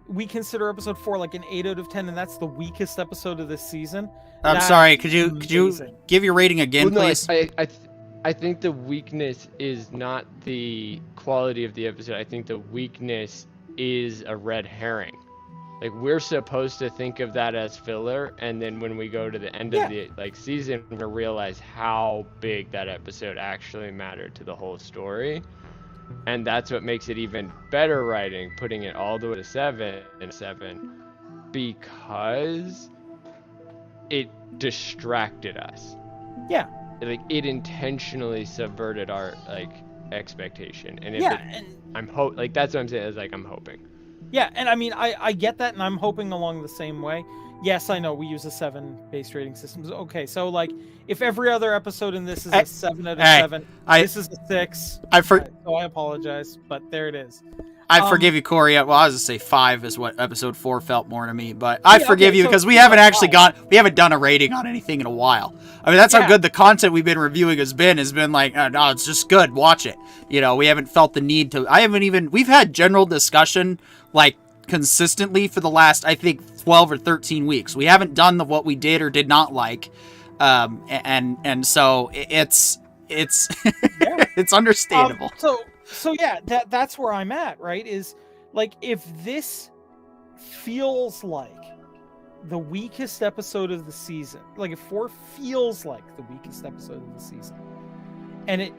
we consider episode 4 like an 8 out of 10, and that's the weakest episode of this season. I'm that's sorry. Could you amazing. give your rating again, Well, no, please? I think the weakness is not the quality of the episode. I think the weakness is a red herring. Like, we're supposed to think of that as filler, and then when we go to the end of the season, we realize how big that episode actually mattered to the whole story. And that's what makes it even better writing, putting it all the way to 7, because it distracted us. Yeah. Like, it intentionally subverted our expectation. And if that's what I'm saying, is like, I'm hoping. Yeah, and I mean, I get that, and I'm hoping along the same way. Yes, I know we use a 7 base rating system. Okay, so like, if every other episode in this is a 7 out of 7, this is a 6. So I apologize, but there it is. I forgive you, Corey. Well, I was gonna say 5 is what episode 4 felt more to me, but I forgive you because we haven't actually we haven't done a rating on anything in a while. I mean, that's how good the content we've been reviewing has been like, no, it's just good. Watch it. You know, we haven't felt the need to. We've had general discussion like consistently for the last, I think, 12 or 13 weeks. We haven't done what we did or did not like, and so it's it's understandable. So yeah, that's where I'm at, right? Is Like, if this feels like the weakest episode of the season, like if 4 feels like the weakest episode of the season, and it,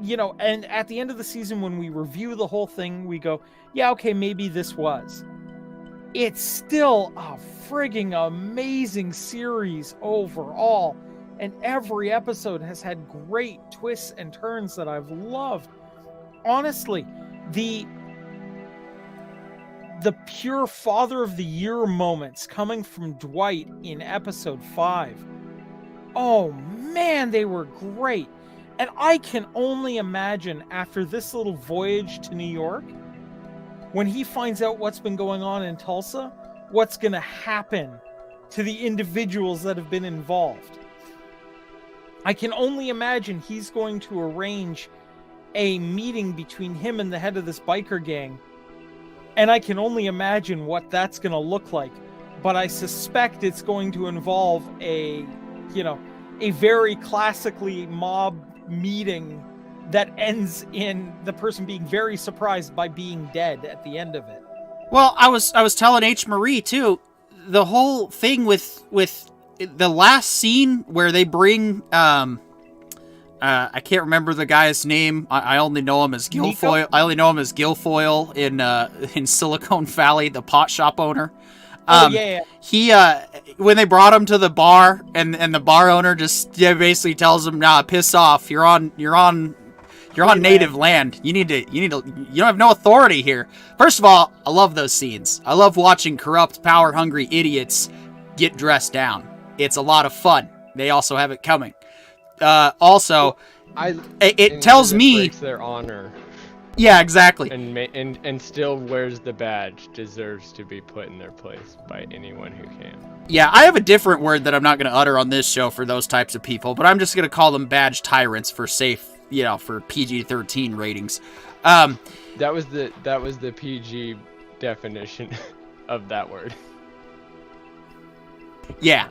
you know, and at the end of the season when we review the whole thing, we go, yeah, okay, maybe this was. It's still a frigging amazing series overall, and every episode has had great twists and turns that I've loved. Honestly, the pure Father of the Year moments coming from Dwight in episode 5. Oh man, they were great. And I can only imagine after this little voyage to New York, when he finds out what's been going on in Tulsa, what's going to happen to the individuals that have been involved. I can only imagine he's going to arrange a meeting between him and the head of this biker gang. And I can only imagine what that's going to look like. But I suspect it's going to involve a very classically mob meeting that ends in the person being very surprised by being dead at the end of it. Well, I was telling H. Marie too, the whole thing with the last scene where they bring I can't remember the guy's name. I only know him as Guilfoyle. Nico? I only know him as Guilfoyle in Silicon Valley, the pot shop owner. Yeah. He when they brought him to the bar, and the bar owner just basically tells him, "Nah, piss off. You're on native land. You don't have no authority here." First of all, I love those scenes. I love watching corrupt, power-hungry idiots get dressed down. It's a lot of fun. They also have it coming. It tells me breaks their honor. Yeah, exactly. And still wears the badge, deserves to be put in their place by anyone who can. Yeah, I have a different word that I'm not going to utter on this show for those types of people, but I'm just going to call them badge tyrants for safe, for PG-13 ratings. That was the PG definition of that word. Yeah.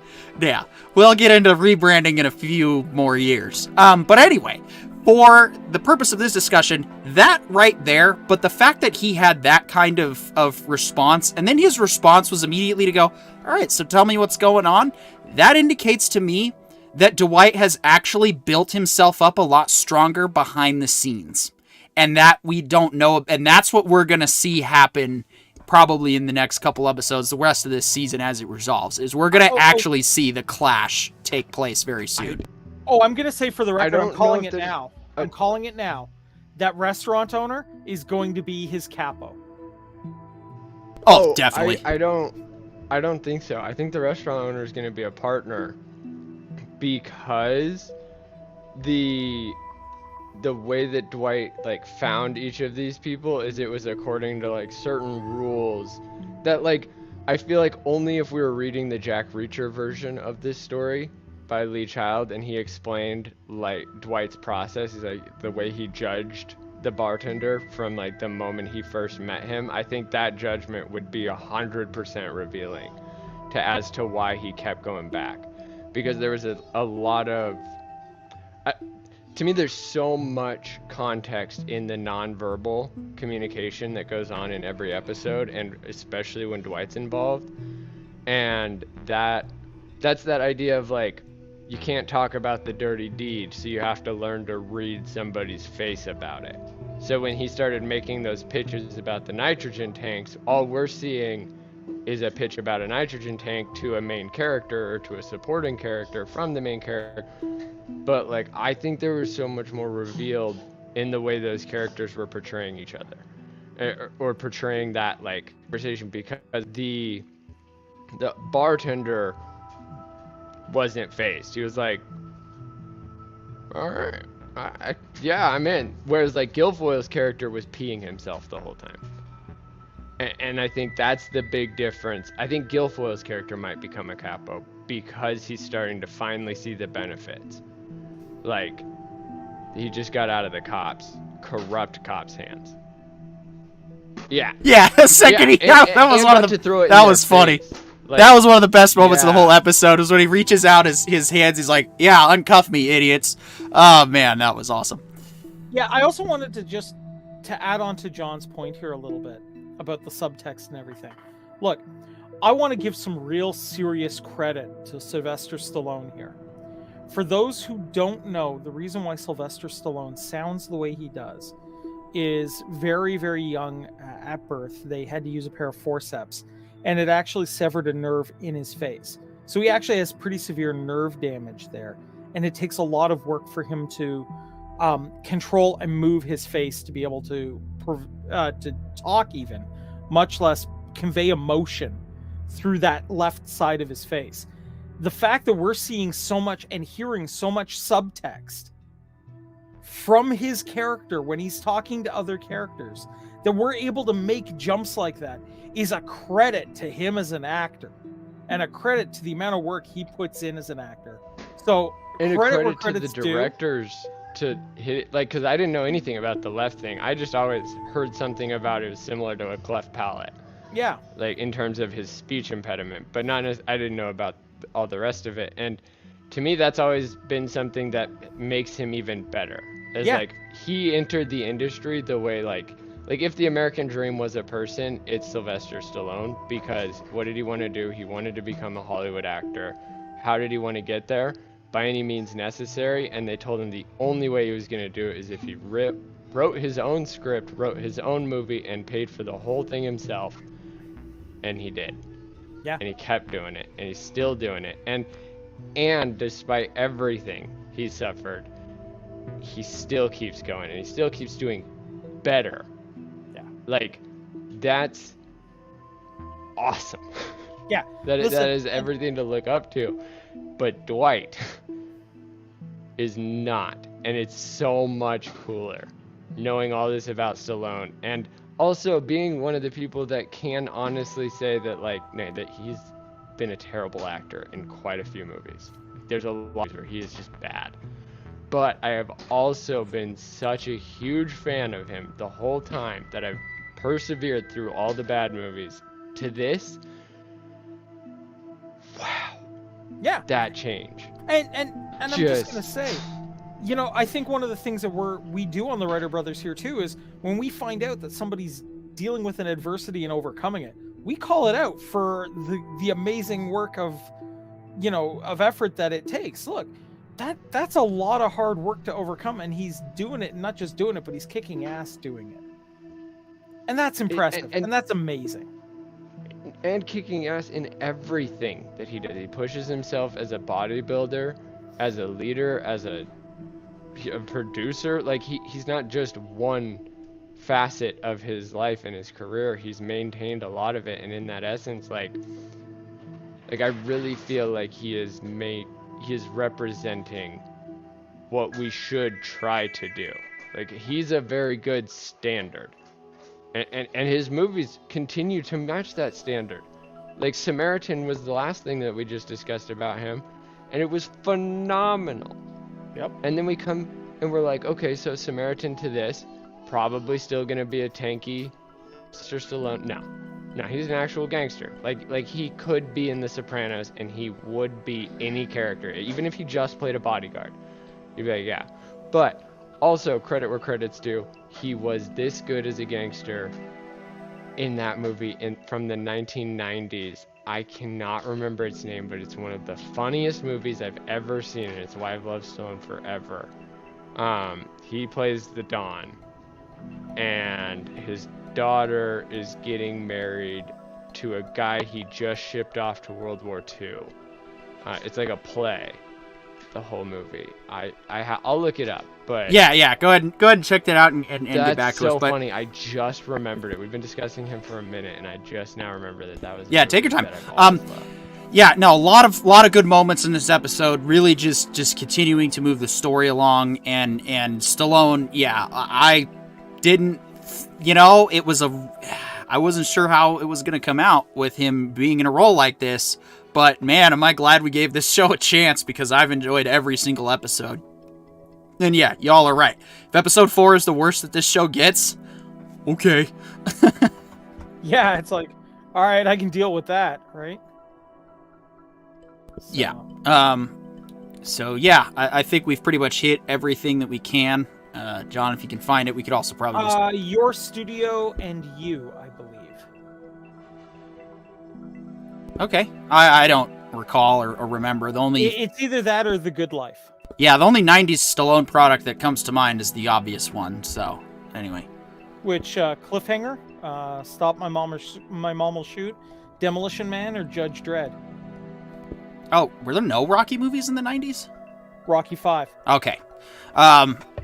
We'll get into rebranding in a few more years. But anyway, for the purpose of this discussion, that right there, but the fact that he had that kind of response, and then his response was immediately to go, all right, so tell me what's going on, that indicates to me that Dwight has actually built himself up a lot stronger behind the scenes. And that we don't know, and that's what we're going to see happen probably in the next couple episodes, the rest of this season as it resolves, is we're going to actually see the clash take place very soon. I'm going to say for the record, I'm calling it now. I'm calling it now. That restaurant owner is going to be his capo. Oh, definitely. I don't think so. I think the restaurant owner is going to be a partner because the way that Dwight found each of these people is it was according to certain rules that I feel like only if we were reading the Jack Reacher version of this story by Lee Child and he explained Dwight's process, is the way he judged the bartender from the moment he first met him. I think that judgment would be 100% revealing as to why he kept going back, because there was a lot of to me, there's so much context in the nonverbal communication that goes on in every episode, and especially when Dwight's involved. And that's that idea of you can't talk about the dirty deed, so you have to learn to read somebody's face about it. So when he started making those pitches about the nitrogen tanks, all we're seeing is a pitch about a nitrogen tank to a main character or to a supporting character from the main character. But I think there was so much more revealed in the way those characters were portraying each other, or portraying that conversation, because the bartender wasn't phased. He was like, all right, I'm in. Whereas Guilfoyle's character was peeing himself the whole time. And I think that's the big difference. I think Guilfoyle's character might become a capo because he's starting to finally see the benefits. He just got out of the corrupt cops' hands. Yeah. Yeah, the second that was one of the, that was funny. That was one of the best moments of the whole episode, is when he reaches out his hands, he's like, yeah, uncuff me, idiots. Oh man, that was awesome. Yeah, I also wanted to add on to John's point here a little bit. about the subtext and everything. Look, I want to give some real serious credit to Sylvester Stallone here. For those who don't know, the reason why Sylvester Stallone sounds the way he does is very, very young at birth. They had to use a pair of forceps, and it actually severed a nerve in his face. So he actually has pretty severe nerve damage there, and it takes a lot of work for him to control and move his face to be able to talk even, much less convey emotion through that left side of his face. The fact that we're seeing so much and hearing so much subtext from his character when he's talking to other characters, that we're able to make jumps like that, is a credit to him as an actor and a credit to the amount of work he puts in as an actor. So, and a credit credit to the directors to hit it, like, because I didn't know anything about the left thing. I just always heard something about it was similar to a cleft palate. Yeah. Like, in terms of his speech impediment, but not as I didn't know about all the rest of it. And to me, that's always been something that makes him even better. It's like, he entered the industry the way, like if the American dream was a person, it's Sylvester Stallone, because what did he want to do? He wanted to become a Hollywood actor. How did he want to get there? By any means necessary. And they told him the only way he was going to do it is if he wrote his own script, wrote his own movie, and paid for the whole thing himself. And he did. Yeah. And he kept doing it, and he's still doing it. And despite everything he suffered, he still keeps going, and he still keeps doing better. Yeah. Like, that's awesome. Yeah. that is everything to look up to. But Dwight is not, and it's so much cooler knowing all this about Stallone, and also being one of the people that can honestly say that, like, that he's been a terrible actor in quite a few movies. There's a lot where he is just bad. But I have also been such a huge fan of him the whole time that I've persevered through all the bad movies to this. Wow. Yeah. That change. And I'm just gonna say, you know, I think one of the things that we do on the Writer Brothers here too is when we find out that somebody's dealing with an adversity and overcoming it, we call it out for the amazing work of effort that it takes. Look, that's a lot of hard work to overcome, and he's doing it, and not just doing it, but he's kicking ass doing it. And that's impressive, and that's amazing. And kicking ass in everything that he does. He pushes himself as a bodybuilder, as a leader, as a producer. Like, he's not just one facet of his life and his career. He's maintained a lot of it, and in that essence, like I really feel like he is representing what we should try to do. Like, he's a very good standard, and his movies continue to match that standard. Like, Samaritan was the last thing that we just discussed about him, and it was phenomenal. Yep. And then we come and we're like, okay, so Samaritan to this, probably still gonna be a tanky Mr. Stallone. No, he's an actual gangster. Like he could be in The Sopranos, and he would be any character, even if he just played a bodyguard. You'd be like, yeah. But also, credit where credit's due, he was this good as a gangster in that movie from the 1990s. I cannot remember its name, but it's one of the funniest movies I've ever seen, and it's why I've loved Stallone forever. He plays the Don, and his daughter is getting married to a guy he just shipped off to World War II. It's like a play, the whole movie. I'll look it up, but yeah, go ahead and check that out and get back to us. That's so funny. I just remembered it. We've been discussing him for a minute, and I just now remember that was. Yeah, take your time. Yeah, no, a lot of good moments in this episode. Really, just continuing to move the story along, and Stallone. Yeah, I didn't. It was I wasn't sure how it was going to come out with him being in a role like this, but man, am I glad we gave this show a chance, because I've enjoyed every single episode. And yeah, y'all are right. If episode 4 is the worst that this show gets, okay. Yeah, it's like, all right, I can deal with that, right? So. Yeah. So yeah, I think we've pretty much hit everything that we can. John, if you can find it, we could also probably Your Studio and You, I believe. Okay. I don't recall or remember. The only It's either that or The Good Life. Yeah, the only 90s Stallone product that comes to mind is the obvious one. So, anyway. Which, Cliffhanger, Stop My Mom Will Shoot, Demolition Man, or Judge Dredd? Oh, were there no Rocky movies in the 90s? Rocky 5. Okay.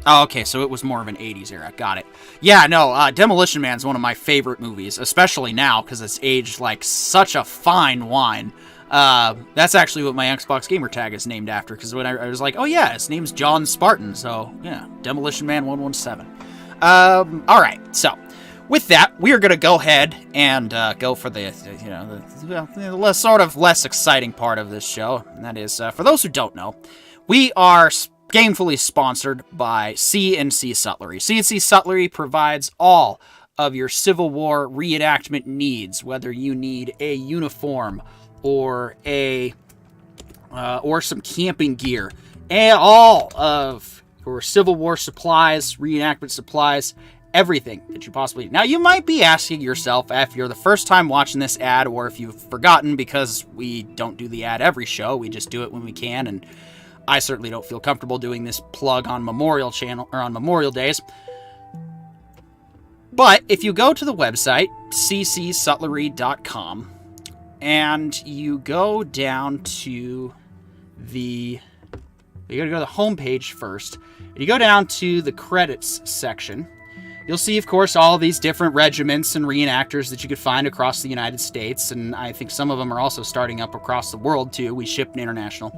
Okay, so it was more of an 80s era. Got it. Yeah, no, Demolition Man is one of my favorite movies, especially now, because it's aged like such a fine wine. That's actually what my Xbox gamer tag is named after, because when I was like, oh yeah, his name's John Spartan, so yeah, Demolition Man 117. Alright, so, with that, we are going to go ahead and go for the less exciting part of this show, and that is, for those who don't know, we are gamefully sponsored by C&C Sutlery. C&C Sutlery provides all of your Civil War reenactment needs, whether you need a uniform or or some camping gear, and all of your Civil War supplies, reenactment supplies, everything that you possibly need. Now, you might be asking yourself, if you're the first time watching this ad, or if you've forgotten, because we don't do the ad every show, we just do it when we can, and I certainly don't feel comfortable doing this plug on Memorial Days. But if you go to the website, ccsutlery.com, and you go down to you gotta go to the homepage first, and you go down to the credits section, you'll see, of course, all these different regiments and reenactors that you could find across the United States, and I think some of them are also starting up across the world, too. We ship international.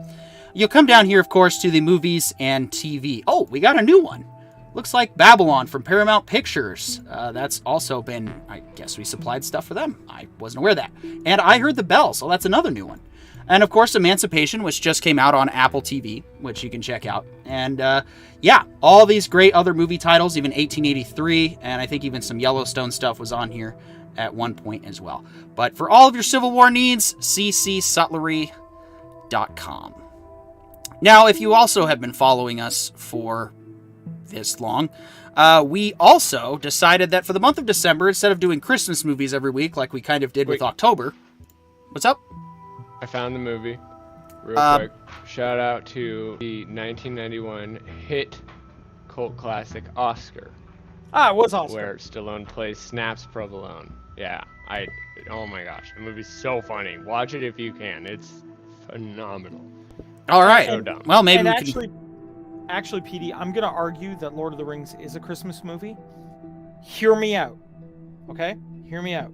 You'll come down here, of course, to the movies and TV. Oh, we got a new one. Looks like Babylon from Paramount Pictures. That's also been, I guess we supplied stuff for them. I wasn't aware of that. And I Heard the Bell, so that's another new one. And, of course, Emancipation, which just came out on Apple TV, which you can check out. And, yeah, all these great other movie titles, even 1883, and I think even some Yellowstone stuff was on here at one point as well. But for all of your Civil War needs, ccsutlery.com. Now, if you also have been following us for this long, we also decided that for the month of December, instead of doing Christmas movies every week like we kind of did with October... What's up? I found the movie. Real quick. Shout out to the 1991 hit cult classic Oscar. Ah, it was Oscar. Where Stallone plays Snaps Provolone. Yeah, oh my gosh, the movie's so funny. Watch it if you can. It's phenomenal. All right. So dumb. Well, maybe and we can... Actually, PD, I'm going to argue that Lord of the Rings is a Christmas movie. Hear me out. Okay? Hear me out.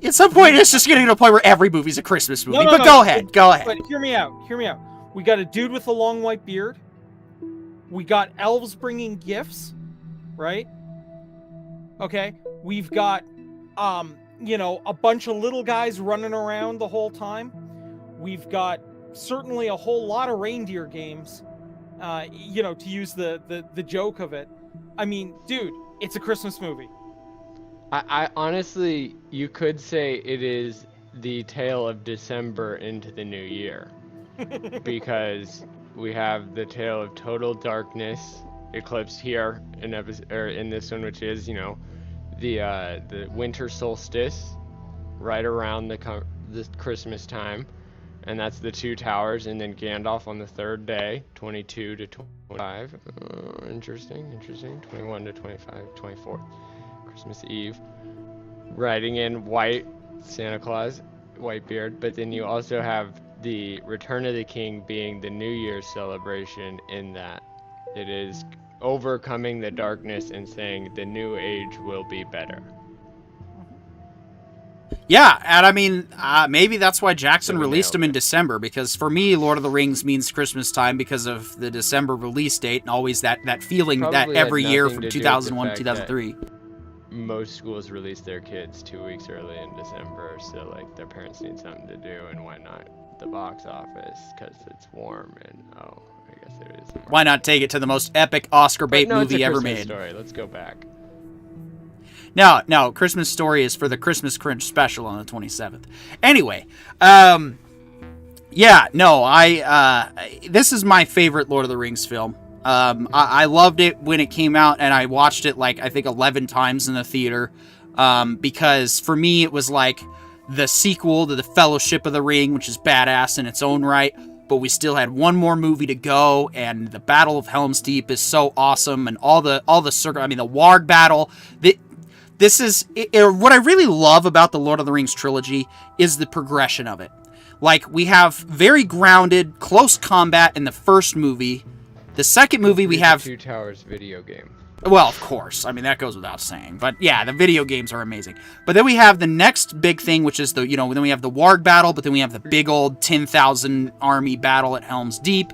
At some point, it's just getting to a point where every movie's a Christmas movie. No, Go ahead. But hear me out. Hear me out. We got a dude with a long white beard. We got elves bringing gifts, right? Okay? We've got, a bunch of little guys running around the whole time. We've got certainly a whole lot of reindeer games, to use the joke of it. I mean, dude, it's a Christmas movie. I honestly, you could say it is the tale of December into the new year. Because we have the tale of total darkness eclipse here in this one, which is, the winter solstice right around the Christmas time. And that's the Two Towers, and then Gandalf on the third day, 22 to 25. Interesting. 21 to 25, 24. Christmas Eve. Riding in white, Santa Claus, white beard. But then you also have the Return of the King being the New Year's celebration, in that it is overcoming the darkness and saying the new age will be better. Yeah, and I mean, maybe that's why Jackson released them in December, because for me, Lord of the Rings means Christmas time because of the December release date, and always that feeling that every year from 2001 to 2003. Most schools release their kids 2 weeks early in December, so like their parents need something to do, and why not the box office, because it's warm, and I guess it is. Why not take it to the most epic Oscar bait movie ever made? Story. Let's go back. No, Christmas Story is for the Christmas Cringe special on the 27th. Anyway, this is my favorite Lord of the Rings film. I loved it when it came out, and I watched it, I think 11 times in the theater, because for me, it was like the sequel to the Fellowship of the Ring, which is badass in its own right. But we still had one more movie to go, and the Battle of Helm's Deep is so awesome, and all the the Warg battle. This is what I really love about the Lord of the Rings trilogy is the progression of it. Like, we have very grounded, close combat in the first movie. The second movie we have Two Towers video game. Well, of course. I mean, that goes without saying. But yeah, the video games are amazing. But then we have the next big thing, which is then we have the Warg battle, but then we have the big old 10,000 army battle at Helm's Deep.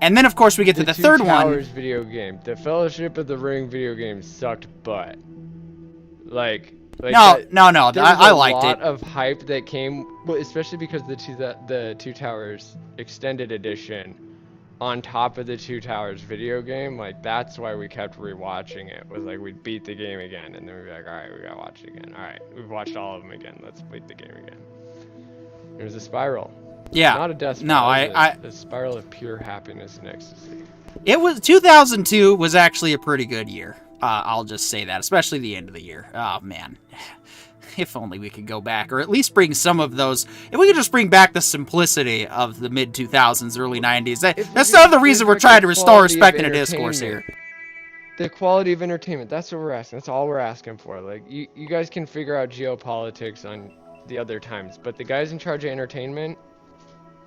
And then, of course, we get to the third one. Two Towers video game. The Fellowship of the Ring video game sucked butt. Like no, I liked it. There was a lot of hype that came, especially because the Two Towers extended edition on top of the Two Towers video game. Like, that's why we kept rewatching it. Was like, we'd beat the game again, and then we'd be like, all right, we gotta watch it again. All right, we've watched all of them again. Let's beat the game again. It was a spiral. Yeah. Not a death spiral. No, a spiral of pure happiness and ecstasy. It was 2002 was actually a pretty good year. I'll just say that, especially the end of the year. Oh man. If only we could go back, or at least bring some of those. If we could just bring back the simplicity of the mid 2000s, early 90s. That's not the reason we're trying to restore respect in a discourse here. The quality of entertainment. That's what we're asking. That's all we're asking for. Like, you guys can figure out geopolitics on the other times, but the guys in charge of entertainment,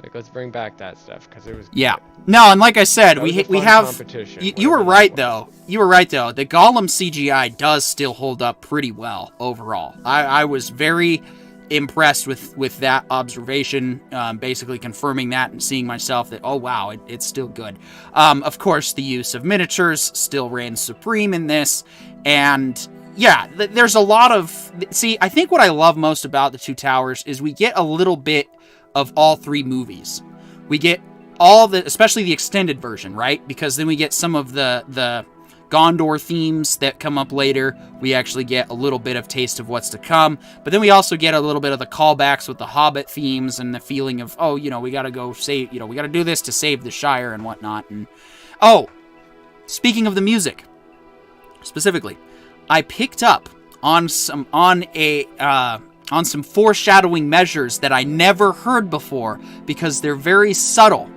like, let's bring back that stuff because it was. Yeah. No, and like I said, we have. Competition, you were right though. You were right though. The Gollum CGI does still hold up pretty well overall. I was very impressed with that observation, basically confirming that and seeing myself that, oh wow, it's still good. Of course, the use of miniatures still reigns supreme in this, and yeah, there's a lot of. See, I think what I love most about the Two Towers is we get a little bit of all three movies. We get all especially the extended version, right? Because then we get some of the Gondor themes that come up later. We actually get a little bit of taste of what's to come, but then we also get a little bit of the callbacks with the Hobbit themes and the feeling of, oh, we gotta go save, we gotta do this to save the Shire and whatnot. And oh, speaking of the music, specifically, I picked up on some foreshadowing measures that I never heard before because they're very subtle.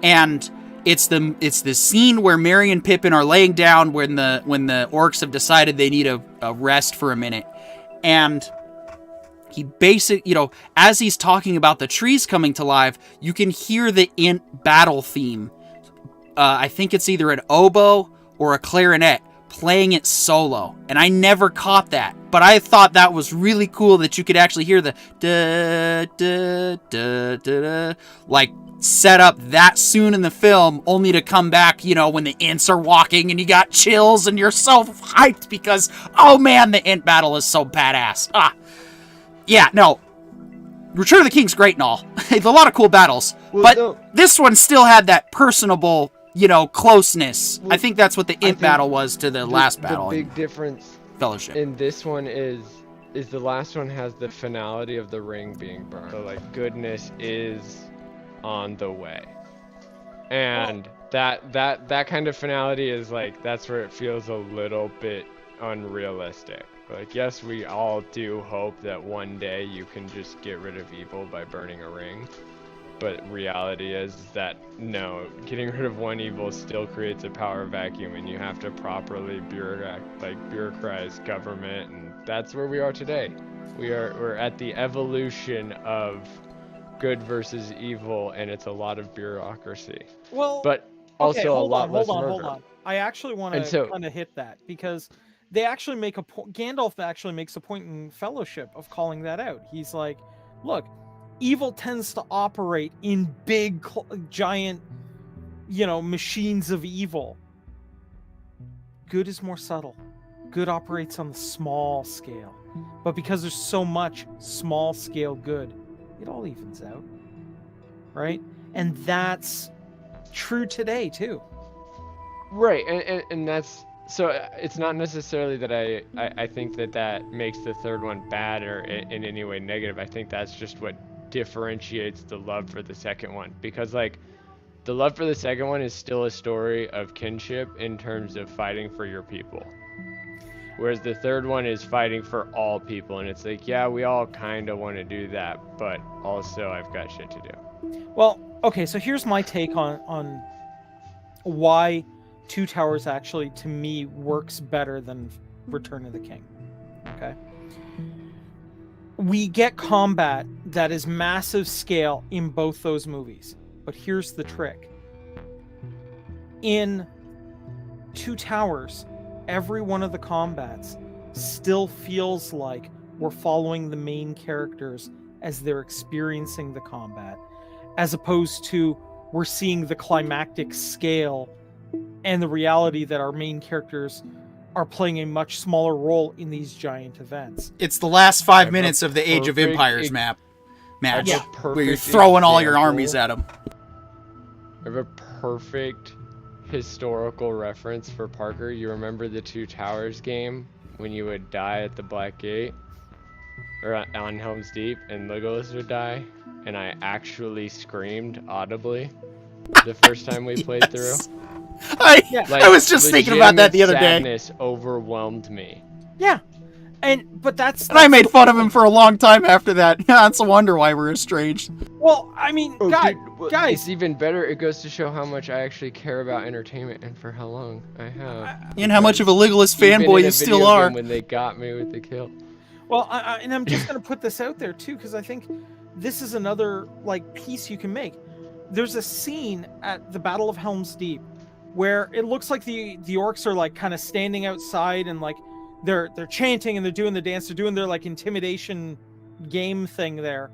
And it's the scene where Merry and Pippin are laying down when the orcs have decided they need a rest for a minute. And he as he's talking about the trees coming to life, you can hear the Int battle theme. I think it's either an oboe or a clarinet playing it solo, and I never caught that, but I thought that was really cool that you could actually hear the da da da da, like, set up that soon in the film, only to come back, when the Ints are walking and you got chills and you're so hyped because, oh man, the Int battle is so badass. Yeah, no, Return of the King's great and all. It's a lot of cool battles, this one still had that personable, closeness. I think that's what the Int battle was to the last battle. The big difference Fellowship in this one is the last one has the finality of the ring being burned. So, like, goodness is on the way. And that kind of finality is, like, that's where it feels a little bit unrealistic. Like, yes, we all do hope that one day you can just get rid of evil by burning a ring. But reality is that, no, getting rid of one evil still creates a power vacuum, and you have to properly bureaucratize government, and that's where we are today. We're at the evolution of good versus evil, and it's a lot of bureaucracy. Well, but also okay, a lot less murder. Hold on. I actually want to kind of hit that, because they actually make a point. Gandalf actually makes a point in Fellowship of calling that out. He's like, look, evil tends to operate in big, giant, machines of evil. Good is more subtle. Good operates on the small scale. But because there's so much small scale good, it all evens out. Right? And that's true today, too. Right. And that's... So it's not necessarily that I think that makes the third one bad or in any way negative. I think that's just what differentiates the love for the second one, because, like, the love for the second one is still a story of kinship in terms of fighting for your people. Whereas the third one is fighting for all people, and it's like, yeah, we all kind of want to do that, but also I've got shit to do. Well, okay, so here's my take on why Two Towers actually, to me, works better than Return of the King. Okay? We get combat that is massive scale in both those movies. But here's the trick. In Two Towers, every one of the combats still feels like we're following the main characters as they're experiencing the combat, as opposed to we're seeing the climactic scale and the reality that our main characters are playing a much smaller role in these giant events. It's the last 5 minutes of the Age of Empires match, Yeah. where you're throwing all your armies at them. I have a perfect historical reference for Parker. You remember the Two Towers game when you would die at the Black Gate or on Helm's Deep and Legolas would die, and I actually screamed audibly the first time we played through. I was just thinking about that the other day. Sadness overwhelmed me. Yeah, and I made fun of him for a long time after that. That's a wonder why we're estranged. Well, I mean, guys, it's even better. It goes to show how much I actually care about entertainment and for how long I have. And how much of a Legolas fanboy you still are. When they got me with the kill. Well, and I'm just gonna put this out there too, because I think this is another piece you can make. There's a scene at the Battle of Helm's Deep where it looks like the orcs are kind of standing outside and they're chanting and they're doing the dance, they're doing their intimidation game thing there.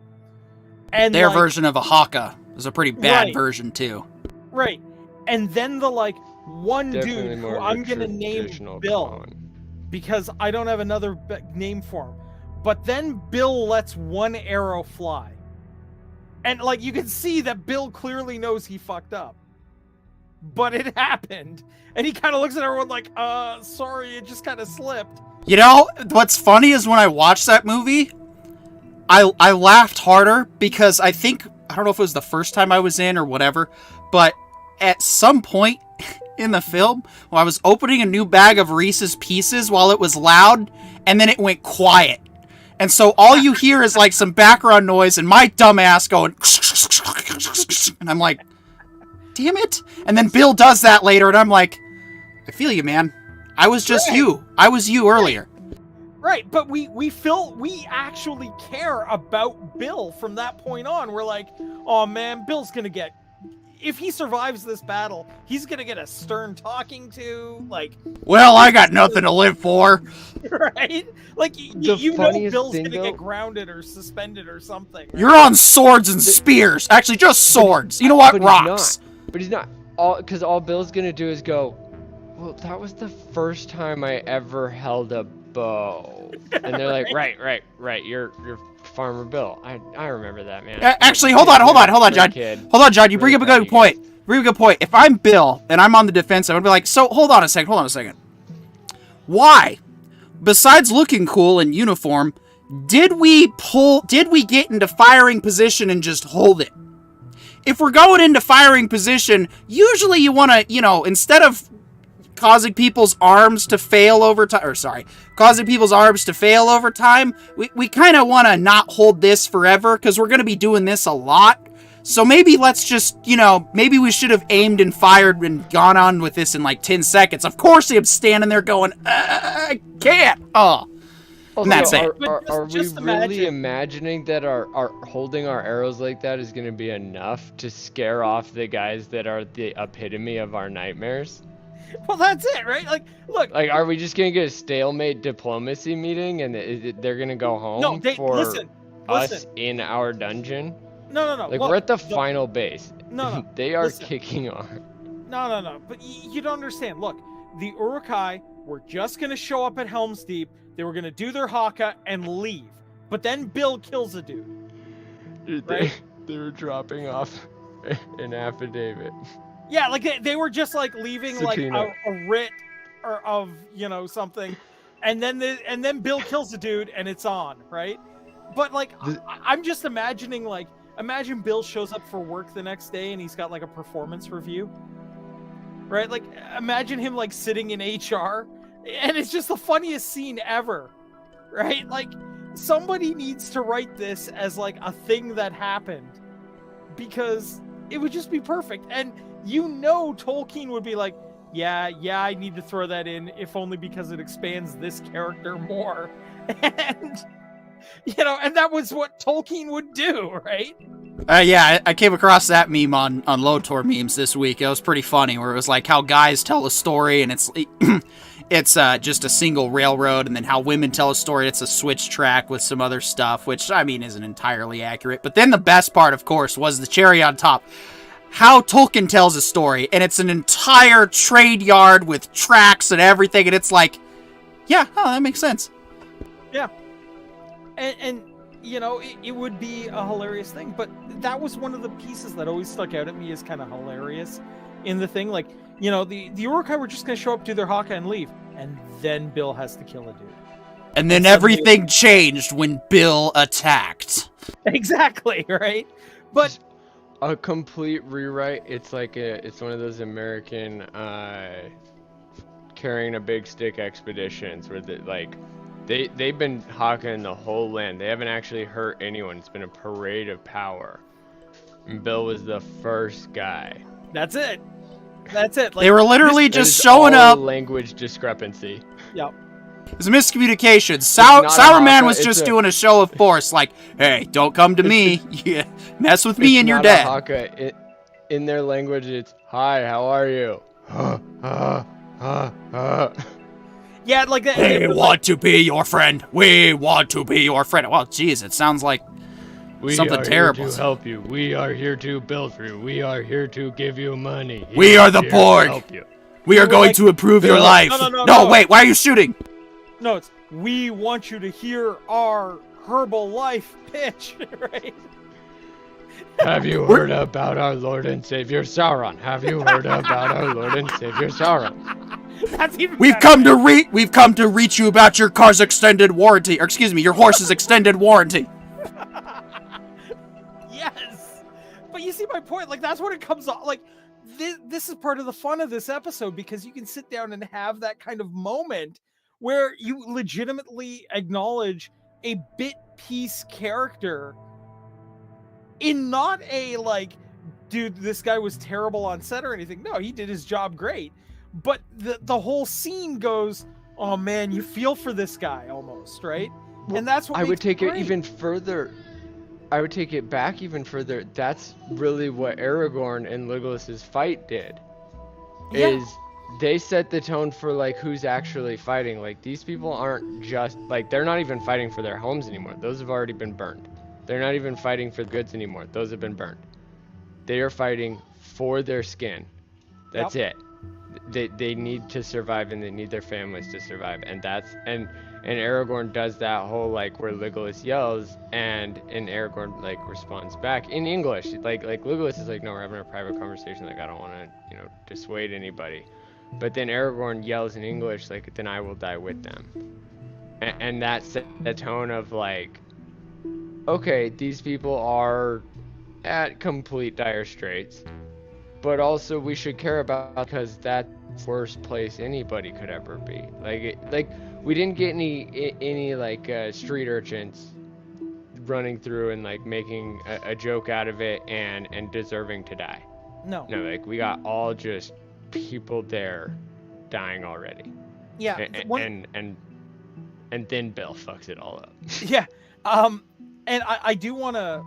And their version of a haka is a pretty bad version too. Right. And then the one Definitely dude who I'm gonna name Bill because I don't have another name for him. But then Bill lets one arrow fly. And you can see that Bill clearly knows he fucked up. But it happened. And he kind of looks at everyone sorry, it just kind of slipped. You know, what's funny is when I watched that movie, I laughed harder because I don't know if it was the first time I was in or whatever, but at some point in the film, when I was opening a new bag of Reese's Pieces while it was loud, and then it went quiet. And so all you hear is some background noise and my dumb ass going, and I'm like, damn it. And then Bill does that later, and I'm like, I feel you, man. I was just you. I was you earlier. Right, but we actually care about Bill from that point on. We're like, oh man, Bill's gonna get, if he survives this battle, he's gonna get a stern talking to. Well, I got nothing to live for. Right? You know Bill's gonna get grounded or suspended or something. Right? You're on swords and spears. Actually, just swords. You know what? Rocks. But he's not. Because all Bill's gonna do is go, well, that was the first time I ever held a bow. And they're like, right. You're Farmer Bill. I remember that, man. Actually, hold on, John. Hold on, John. You bring up a good point. If I'm Bill and I'm on the defensive, I'd be like, so hold on a second. Why, besides looking cool in uniform, did we get into firing position and just hold it? If we're going into firing position, usually you want to, instead of causing people's arms to fail over time, we kind of want to not hold this forever because we're going to be doing this a lot. So maybe let's just, maybe we should have aimed and fired and gone on with this in 10 seconds. Of course I'm standing there going, I can't. Oh. Also, that's it. Are we really imagining that our holding our arrows like that is going to be enough to scare off the guys that are the epitome of our nightmares? Well, that's it, right? Look. Are we just going to get a stalemate diplomacy meeting and they're going to go home listen. In our dungeon? No. Look, we're at the final base. No. They are kicking our... No. But you don't understand. Look, the Uruk-hai were just going to show up at Helm's Deep. They were going to do their haka and leave. But then Bill kills a dude. Right? They were dropping off an affidavit. Yeah, they were just leaving a writ or of something, and then Bill kills the dude and it's on, right? But I'm just imagining imagine Bill shows up for work the next day and he's got a performance review, right? Imagine him sitting in HR And it's just the funniest scene ever, right? Like, somebody needs to write this as like a thing that happened, because it would just be perfect. And Tolkien would be like, yeah, I need to throw that in, if only because it expands this character more. And, and that was what Tolkien would do, right? Yeah, I came across that meme on LotR memes this week. It was pretty funny, where it was like how guys tell a story and it's just a single railroad, and then how women tell a story, it's a switch track with some other stuff, which, I mean, isn't entirely accurate. But then the best part, of course, was the cherry on top. How Tolkien tells a story, and it's an entire trade yard with tracks and everything, and it's like, yeah, that makes sense. Yeah. And it would be a hilarious thing, but that was one of the pieces that always stuck out at me as kind of hilarious in the thing. Like, the Uruk-hai were just going to show up, do their haka, and leave, and then Bill has to kill a dude. And then everything changed when Bill attacked. Exactly, right? But a complete rewrite. It's like it's one of those American carrying a big stick expeditions where they've been hawking the whole land. They haven't actually hurt anyone. It's been a parade of power. And Bill was the first guy. That's it. Like, they were literally just showing up. Language discrepancy. Yep. It's a miscommunication. Sauron was just doing a show of force, like, hey, don't come to me. Yeah, mess with me and you're dead. Haka. In their language, it's, hi, how are you? Yeah, like that. We want to be your friend. We want to be your friend. Well, geez, it sounds like something terrible. We are here to help you. We are here to build for you. We are here to give you money. We are the Porg. We are going to improve your life. No, wait, why are you shooting? No, it's, we want you to hear our Herbal Life pitch, right? Have you heard about our Lord and Savior Sauron? Have you heard about our Lord and Savior Sauron? That's even we've come to reach you about your car's extended warranty, or excuse me, your horse's extended warranty. Yes, but you see my point. Like, that's what it comes off. Like, this is part of the fun of this episode, because you can sit down and have that kind of moment where you legitimately acknowledge a bit piece character in not a like, dude, this guy was terrible on set or anything. No, he did his job great. But the whole scene goes, oh man, you feel for this guy almost, right? Well, and that's what I would take it even further. I would take it back even further. That's really what Aragorn and Legolas's fight did. Yeah. Is they set the tone for like who's actually fighting. Like, these people aren't just like, they're not even fighting for their homes anymore. Those have already been burned. They're not even fighting for goods anymore. Those have been burned. They are fighting for their skin. That's it. They need to survive, and they need their families to survive, and Aragorn does that whole like where Legolas yells and Aragorn like responds back in English, like Legolas is like, no, we're having a private conversation, like I don't want to dissuade anybody, but then Aragorn yells in English like, then I will die with them, and that's the tone of like, okay, these people are at complete dire straits. But also we should care about, because that's the worst place anybody could ever be. Like we didn't get any like street urchins running through and like making a joke out of it and deserving to die. No, like we got all just people there dying already. Yeah. And then Bill fucks it all up. Yeah. And I do want to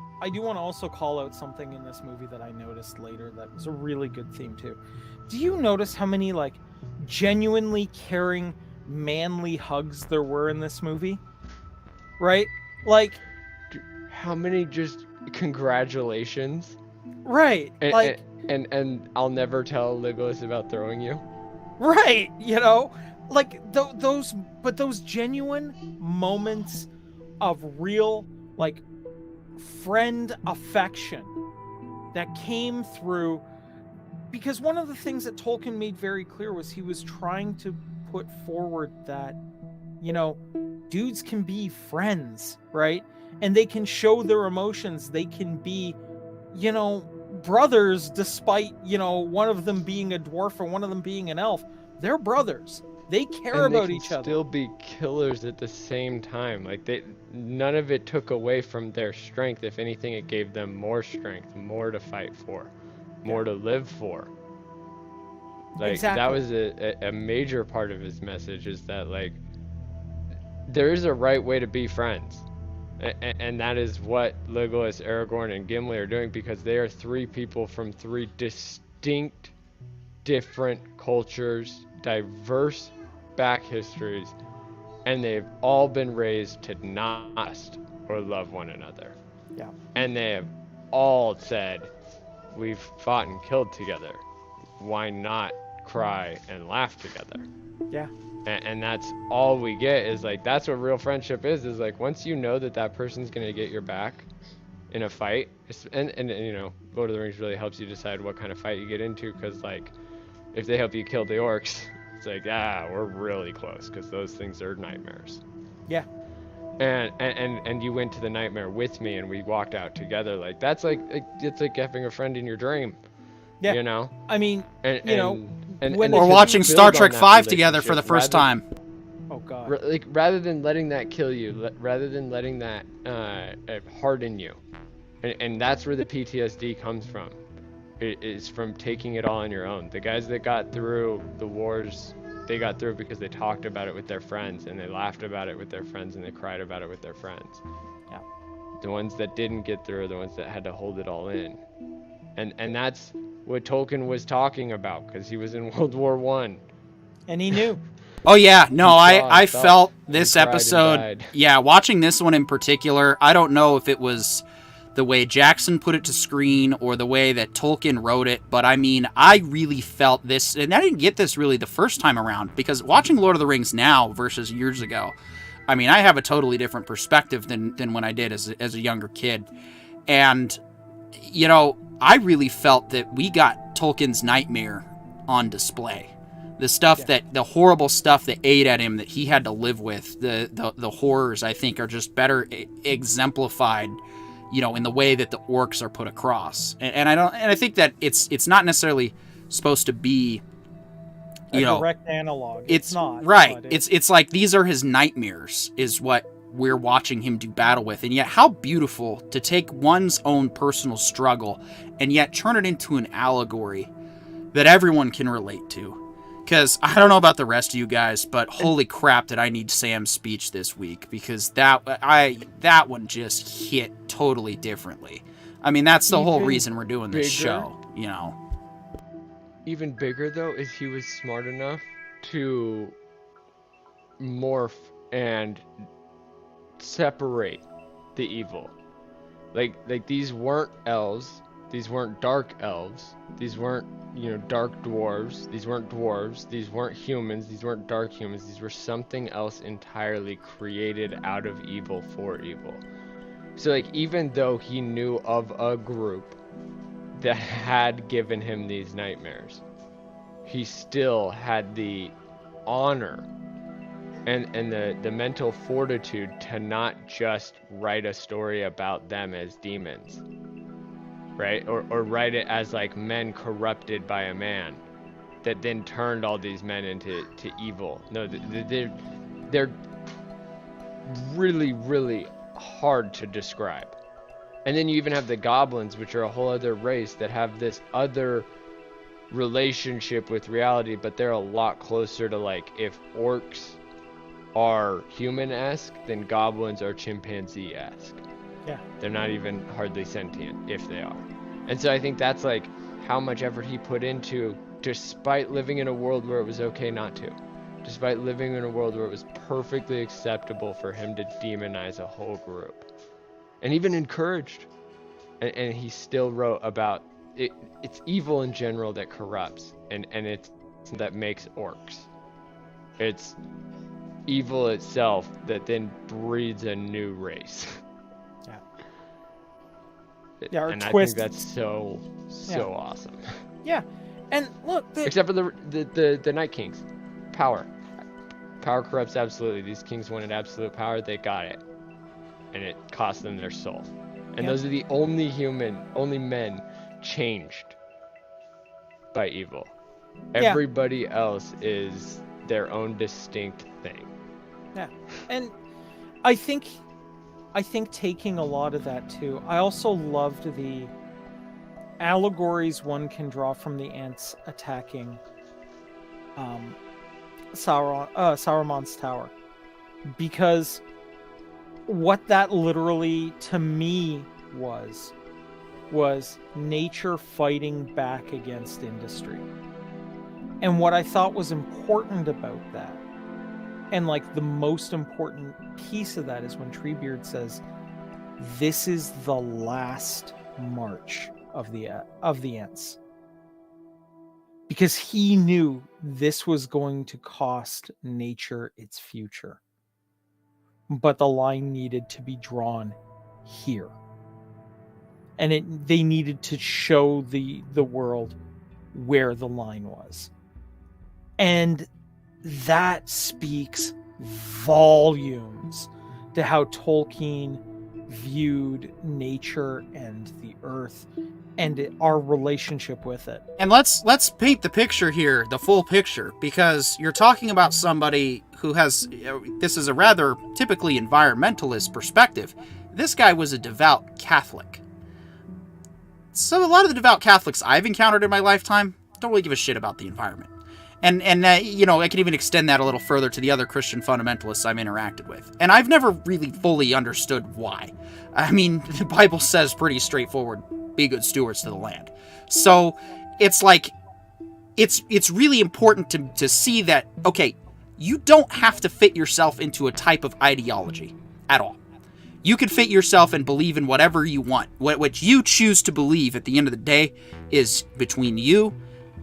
also call out something in this movie that I noticed later that was a really good theme too. Do you notice how many like genuinely caring, manly hugs there were in this movie? Right? Like, how many just congratulations? Right. And I'll never tell Legolas about throwing you. Right. Like those genuine moments of real, like, friend affection that came through, because one of the things that Tolkien made very clear was he was trying to put forward that, dudes can be friends, right? And they can show their emotions. They can be, brothers, despite, one of them being a dwarf and one of them being an elf. They're brothers. They care And they about can each other. still be killers at the same time. Like none of it took away from their strength. If anything, it gave them more strength, more to fight for, more to live for. Like that Exactly. was a major part of his message, is that like there is a right way to be friends. And that is what Legolas, Aragorn, and Gimli are doing, because they are three people from three distinct, different cultures, diverse back histories, and they've all been raised to not trust or love one another. Yeah. And they have all said, we've fought and killed together. Why not cry and laugh together? Yeah. And that's all we get, is like, that's what real friendship is like, once you know that that person's gonna get your back in a fight, and you know, Lord of the Rings really helps you decide what kind of fight you get into, because like, if they help you kill the orcs, it's like, we're really close, because those things are nightmares. Yeah. And you went to the nightmare with me, and we walked out together. Like, that's like, it's like having a friend in your dream. Yeah. You know? I mean, And when Or to watching build Star on Trek that 5 together for the relationship, first time. oh god. like, rather than letting that kill you, rather than letting that harden you, and that's where the PTSD comes from. It is from taking it all on your own. The guys that got through the wars, they got through because they talked about it with their friends, and they laughed about it with their friends, and they cried about it with their friends. Yeah. The ones that didn't get through are the ones that had to hold it all in. And that's what Tolkien was talking about, because he was in World War I. And he knew. Oh yeah, no, I felt felt and this cried and episode. died. Yeah, watching this one in particular, I don't know if it was the way Jackson put it to screen or the way that Tolkien wrote it, but I mean, I really felt this, and I didn't get this really the first time around, because watching Lord of the Rings now versus years ago, I mean, I have a totally different perspective than when I did as a younger kid. And, you know, I really felt that we got Tolkien's nightmare on display. The stuff that, the horrible stuff that ate at him that he had to live with, the horrors, I think, are just better exemplified, you know, in the way that the orcs are put across. And I think that it's not necessarily supposed to be, you know, direct analog. It's not right. but It's like these are his nightmares, is what we're watching him do battle with. And yet, how beautiful to take one's own personal struggle and yet turn it into an allegory that everyone can relate to. Because I don't know about the rest of you guys, but holy crap did I need Sam's speech this week, because that one just hit totally differently. I mean, that's the whole Even reason we're doing this bigger? show, you know. Even bigger, though, is he was smart enough to morph and separate the evil. Like these weren't elves, these weren't dark elves, these weren't, you know, dark dwarves, these weren't dwarves, these weren't humans, these weren't dark humans, these were something else entirely created out of evil for evil. So like, even though he knew of a group that had given him these nightmares, he still had the honor and the mental fortitude to not just write a story about them as demons, right? Or write it as like men corrupted by a man that then turned all these men into evil. No, they're really, really hard to describe. And then you even have the goblins, which are a whole other race that have this other relationship with reality, but they're a lot closer to, like, if orcs are human-esque, then goblins are chimpanzee-esque. Yeah. They're not even hardly sentient, if they are. And so I think that's like how much effort he put into, despite living in a world where it was okay not to, despite living in a world where it was perfectly acceptable for him to demonize a whole group, and even encouraged. And he still wrote about it. It's evil in general that corrupts, and it's that makes orcs. It's evil itself that then breeds a new race. Yeah, or and twist. I think that's so awesome. Yeah, and look, Except for the Night Kings, power corrupts absolutely. These kings wanted absolute power, they got it, and it cost them their soul. And those are the only men changed by evil. Everybody else is their own distinct thing. Yeah, and I think taking a lot of that too. I also loved the allegories one can draw from the ants attacking Saruman's tower, because what that literally to me was nature fighting back against industry. And what I thought was important about that, and like the most important piece of that, is when Treebeard says, "This is the last march of the ants," because he knew this was going to cost nature its future, but the line needed to be drawn here, and they needed to show the world where the line was. And that speaks volumes to how Tolkien viewed nature and the earth and our relationship with it. And let's paint the picture here, the full picture, because you're talking about somebody who has, this is a rather typically environmentalist perspective. This guy was a devout Catholic. So a lot of the devout Catholics I've encountered in my lifetime don't really give a shit about the environment. And I can even extend that a little further to the other Christian fundamentalists I've interacted with. And I've never really fully understood why. I mean, the Bible says pretty straightforward, be good stewards to the land. So it's like, it's really important to see that, okay, you don't have to fit yourself into a type of ideology at all. You can fit yourself and believe in whatever you want. What you choose to believe at the end of the day is between you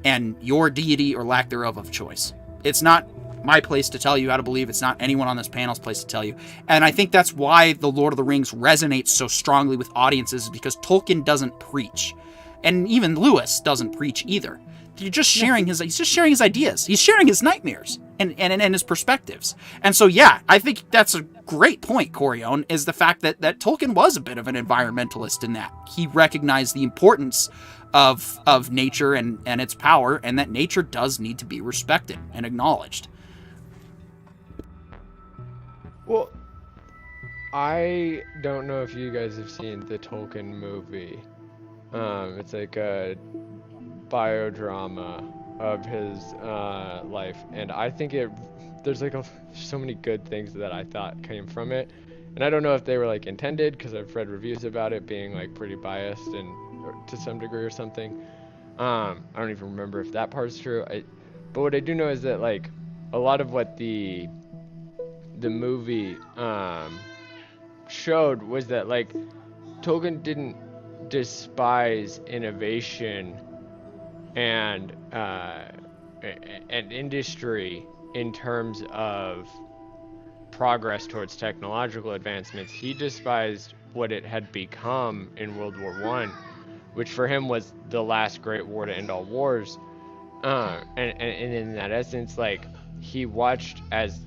and your deity or lack thereof of choice. It's not my place to tell you how to believe. It's not anyone on this panel's place to tell you. And I think that's why the Lord of the Rings resonates so strongly with audiences, because Tolkien doesn't preach. And even Lewis doesn't preach either. He's just sharing his ideas. He's sharing his nightmares and his perspectives. And so, yeah, I think that's a great point, Corione, is the fact that Tolkien was a bit of an environmentalist in that. He recognized the importance of nature and its power, and that nature does need to be respected and acknowledged. Well, I don't know if you guys have seen the Tolkien movie. It's like a biodrama of his life, and I think there's like so many good things that I thought came from it, and I don't know if they were like intended, because I've read reviews about it being like pretty biased and to some degree or something. I don't even remember if that part's true. But what I do know is that like a lot of what the movie showed was that like Tolkien didn't despise innovation and industry in terms of progress towards technological advancements. He despised what it had become in World War I, which for him was the last great war to end all wars. And in that essence, like, he watched as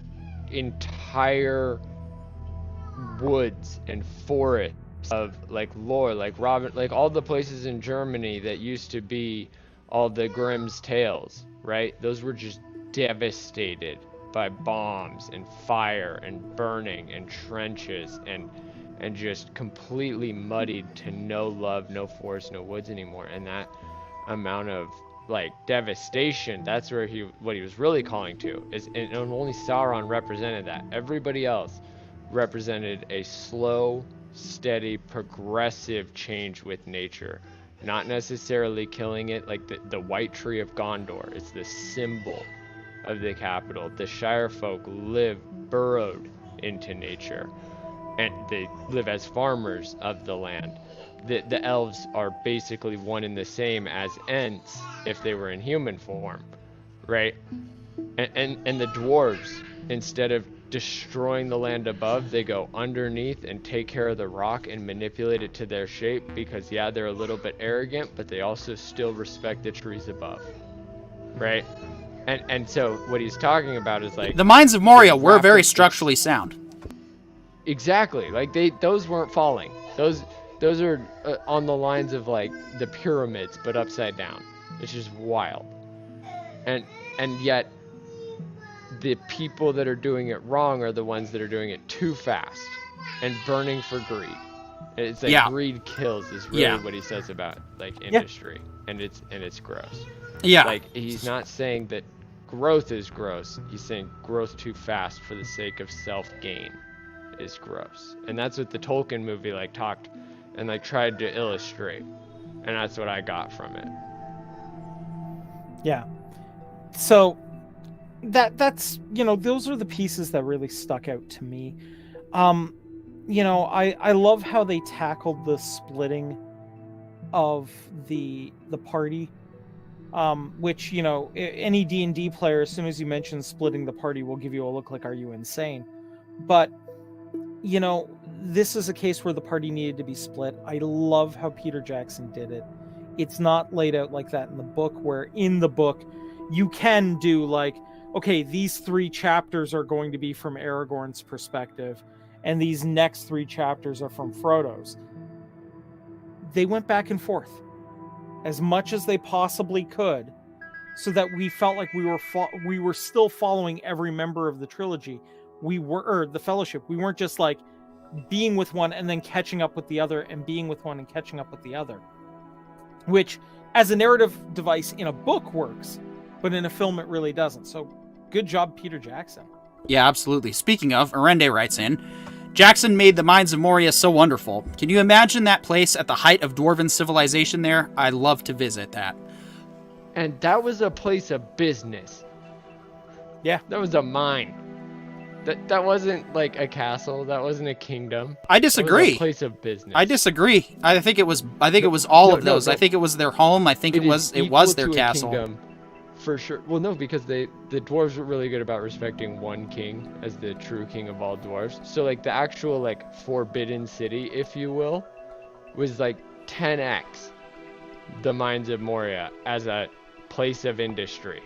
entire woods and forests of like lore, like Robin, like all the places in Germany that used to be all the Grimm's tales, right? Those were just devastated by bombs and fire and burning and trenches and just completely muddied to no love, no forest, no woods anymore. And that amount of like devastation, that's where what he was really calling to is, and only Sauron represented that. Everybody else represented a slow, steady, progressive change with nature, not necessarily killing it. Like the white tree of Gondor is the symbol of the capital. The Shire folk live burrowed into nature, and they live as farmers of the land. The elves are basically one and the same as Ents if they were in human form, right? And the dwarves, instead of destroying the land above, they go underneath and take care of the rock and manipulate it to their shape, because yeah, they're a little bit arrogant, but they also still respect the trees above, right? And so what he's talking about is like the Mines of Moria were very structurally sound. Exactly, like those weren't falling. Those are on the lines of like the pyramids, but upside down. It's just wild. And yet the people that are doing it wrong are the ones that are doing it too fast and burning for greed. It's like greed kills is really what he says about like industry, and it's gross. Yeah. Like he's not saying that growth is gross. He's saying growth too fast for the sake of self-gain is gross. And that's what the Tolkien movie like talked and like tried to illustrate. And that's what I got from it. Yeah. So that's, you know, those are the pieces that really stuck out to me. You know, I love how they tackled the splitting of the party, which, you know, any D&D player, as soon as you mention splitting the party, will give you a look like, are you insane? But, you know, this is a case where the party needed to be split. I love how Peter Jackson did it. It's not laid out like that in the book, where in the book you can do like, okay, these 3 chapters are going to be from Aragorn's perspective, and these next 3 chapters are from Frodo's. They went back and forth as much as they possibly could, so that we felt like we were still following every member of the trilogy. Or the Fellowship. We weren't just like being with one and then catching up with the other, and being with one and catching up with the other. Which, as a narrative device in a book, works, but in a film it really doesn't. So, good job, Peter Jackson. Yeah, absolutely. Speaking of, Arende writes in, Jackson made the Mines of Moria so wonderful. Can you imagine that place at the height of Dwarven civilization there? I'd love to visit that. And that was a place of business. Yeah. That was a mine. That wasn't like a castle. That wasn't a kingdom. I disagree. That was a place of business. I disagree. I think it was all of those. No. I think it was their home. I think it was their castle. Kingdom, for sure. Well, no, because the dwarves were really good about respecting one king as the true king of all dwarves. So like the actual like forbidden city, if you will, was like 10x the Mines of Moria as a place of industry.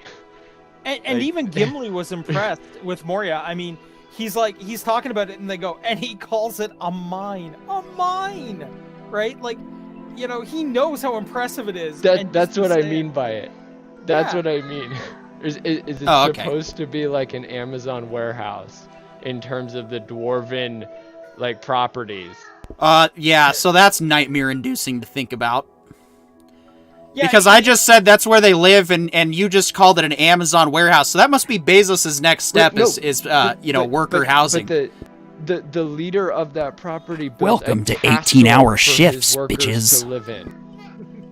And like, even Gimli was impressed with Moria. I mean, he's talking about it, and they go, and he calls it a mine, right? Like, you know, he knows how impressive it is. That's what I mean by it. That's what I mean. Is it supposed to be like an Amazon warehouse in terms of the dwarven like properties? Yeah. So that's nightmare-inducing to think about. Yeah, because I just said that's where they live, and you just called it an Amazon warehouse. So that must be Bezos' next step is worker housing. But the leader of that property built Welcome to 18-hour shifts, for his bitches. to live in.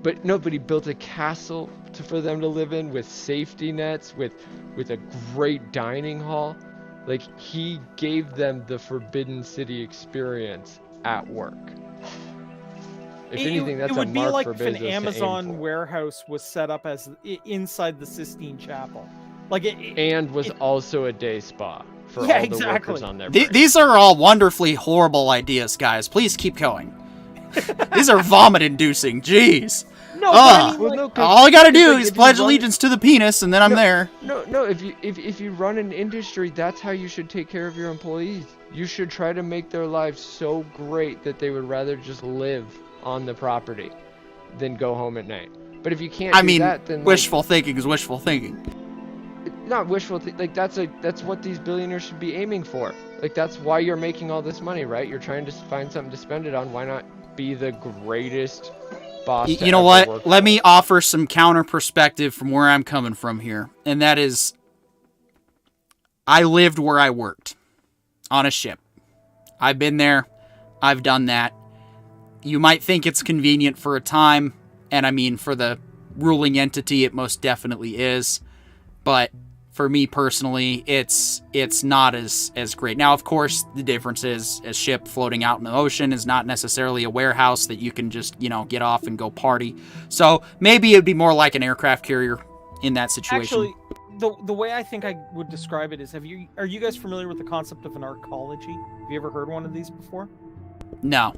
But he built a castle for them to live in with safety nets, with a great dining hall. Like, he gave them the Forbidden City experience at work. If anything, that's it would a be mark like for if Bezos an to Amazon aim for. warehouse was set up as inside the Sistine Chapel, like and was also a day spa for all the workers on their break. These are all wonderfully horrible ideas, guys. Please keep going. These are vomit-inducing. Jeez. No, I mean, all I gotta do is pledge allegiance to the penis, and then I'm there. No. If you run an industry, that's how you should take care of your employees. You should try to make their lives so great that they would rather just live on the property than go home at night. But if you can't that, then wishful thinking is wishful thinking. Not wishful like that's what these billionaires should be aiming for. Like, that's why you're making all this money, right? You're trying to find something to spend it on. Why not be the greatest boss? You know what? Let me offer some counter perspective from where I'm coming from here, and that is, I lived where I worked, on a ship. I've been there. I've done that. You might think it's convenient for a time, and I mean, for the ruling entity, it most definitely is. But for me personally, it's not as great. Now, of course, the difference is a ship floating out in the ocean is not necessarily a warehouse that you can just, get off and go party. So maybe it'd be more like an aircraft carrier in that situation. Actually, the way I think I would describe it is, are you guys familiar with the concept of an arcology? Have you ever heard one of these before? No.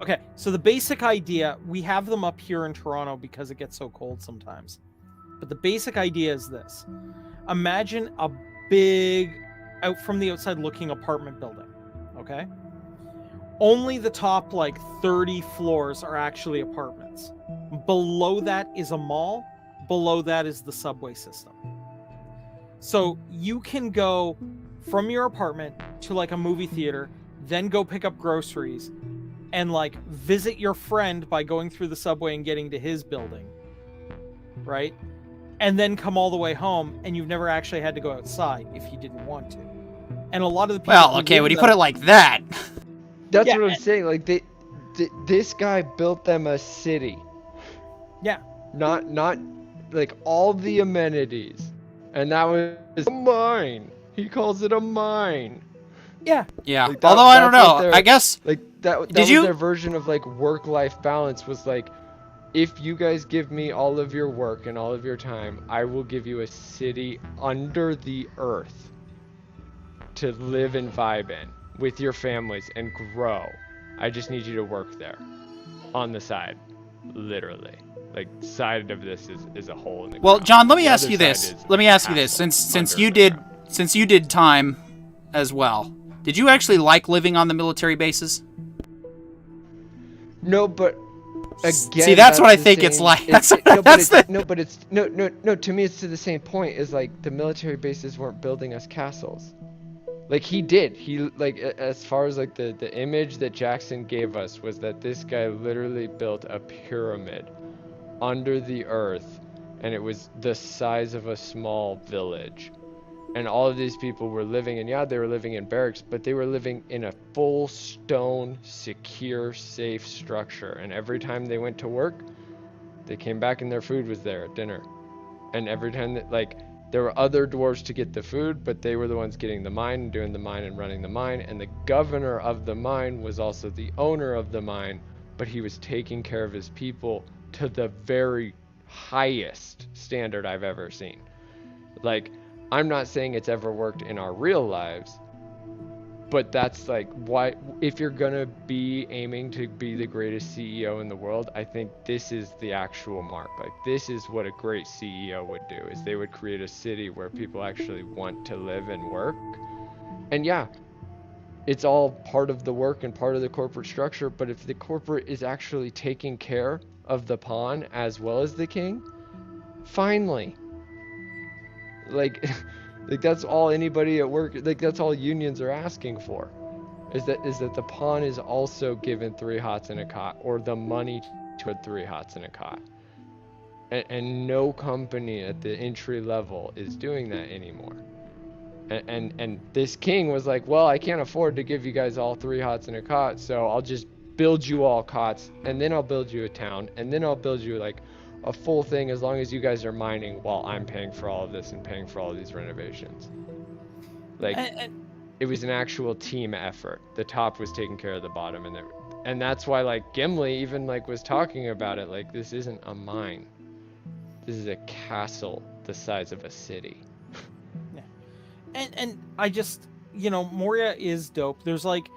Okay, so the basic idea, we have them up here in Toronto because it gets so cold sometimes. But the basic idea is this. Imagine a big, out from the outside looking apartment building, okay? Only the top, 30 floors are actually apartments. Below that is a mall. Below that is the subway system. So you can go from your apartment to like a movie theater, then go pick up groceries, and like visit your friend by going through the subway and getting to his building, right? And then come all the way home, and you've never actually had to go outside if you didn't want to. And a lot of the people. Well, okay, when you put it like that. That's Yeah, what I'm saying. Like this guy built them a city. Yeah. Not like all the amenities, and that was a mine. He calls it a mine. Yeah. Yeah. Like that, Although I don't that's what know. their- I guess. Like that Did was you- their version of like work-life balance. Was like, if you guys give me all of your work and all of your time, I will give you a city under the earth to live and vibe in with your families and grow. I just need you to work there on the side, literally. Like, side of this is a hole in the Well, ground. John, let me The ask other you this. side is Let me ask you this. castle Since under you the did ground. since you did time as well, did you actually like living on the military bases? No, but again, See, that's what I the think it's same- like. no, but That's it's, the- no, but it's no. To me, it's to the same point. Is like the military bases weren't building us castles. Like he did. He like as far as like the image that Jackson gave us was that this guy literally built a pyramid under the earth, and it was the size of a small village. And all of these people were living, and yeah, they were living in barracks, but they were living in a full stone, secure, safe structure. And every time they went to work, they came back and their food was there at dinner. And every time that, like, there were other dwarves to get the food, but they were the ones getting the mine and doing the mine and running the mine. And the governor of the mine was also the owner of the mine, but he was taking care of his people to the very highest standard I've ever seen. Like, I'm not saying it's ever worked in our real lives, but that's like why, if you're gonna be aiming to be the greatest CEO in the world, I think this is the actual mark. Like, this is what a great CEO would do, is they would create a city where people actually want to live and work. And yeah, it's all part of the work and part of the corporate structure, but if the corporate is actually taking care of the pawn as well as the king, finally. Like that's all anybody at work, like that's all unions are asking for, is that the pawn is also given 3 hots and a cot, or the money to 3 hots and a cot. And no company at the entry level is doing that anymore. And this king was like, well, I can't afford to give you guys all 3 hots and a cot, so I'll just build you all cots, and then I'll build you a town, and then I'll build you like a full thing, as long as you guys are mining while I'm paying for all of this and paying for all of these renovations. Like, it was an actual team effort. The top was taking care of the bottom, and that's why like Gimli even like was talking about it, like, this isn't a mine. This is a castle the size of a city. Yeah. And I just, Moria is dope. There's like,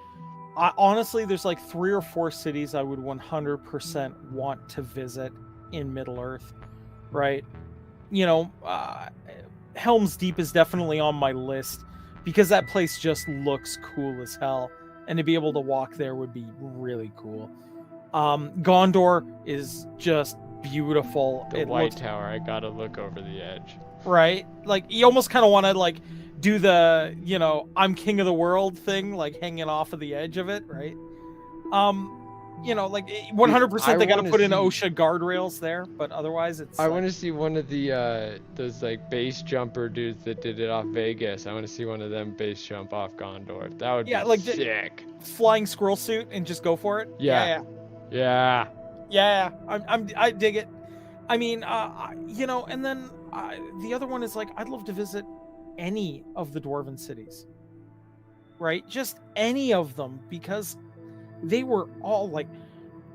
honestly, there's like 3 or 4 cities I would 100% want to visit in Middle Earth, right? Helm's Deep is definitely on my list because that place just looks cool as hell, and to be able to walk there would be really cool. Gondor is just beautiful. The White Tower, I gotta look over the edge. Right? Like, you almost kind of want to like do the, I'm king of the world thing, like hanging off of the edge of it, right? Like 100% they got to put in OSHA guardrails there, but otherwise it's. I want to see one of the those like base jumper dudes that did it off Vegas. I want to see one of them base jump off Gondor. That would be like sick. Flying squirrel suit and just go for it. Yeah. I dig it. I mean, and then the other one is like, I'd love to visit any of the dwarven cities, right? Just any of them, because they were all like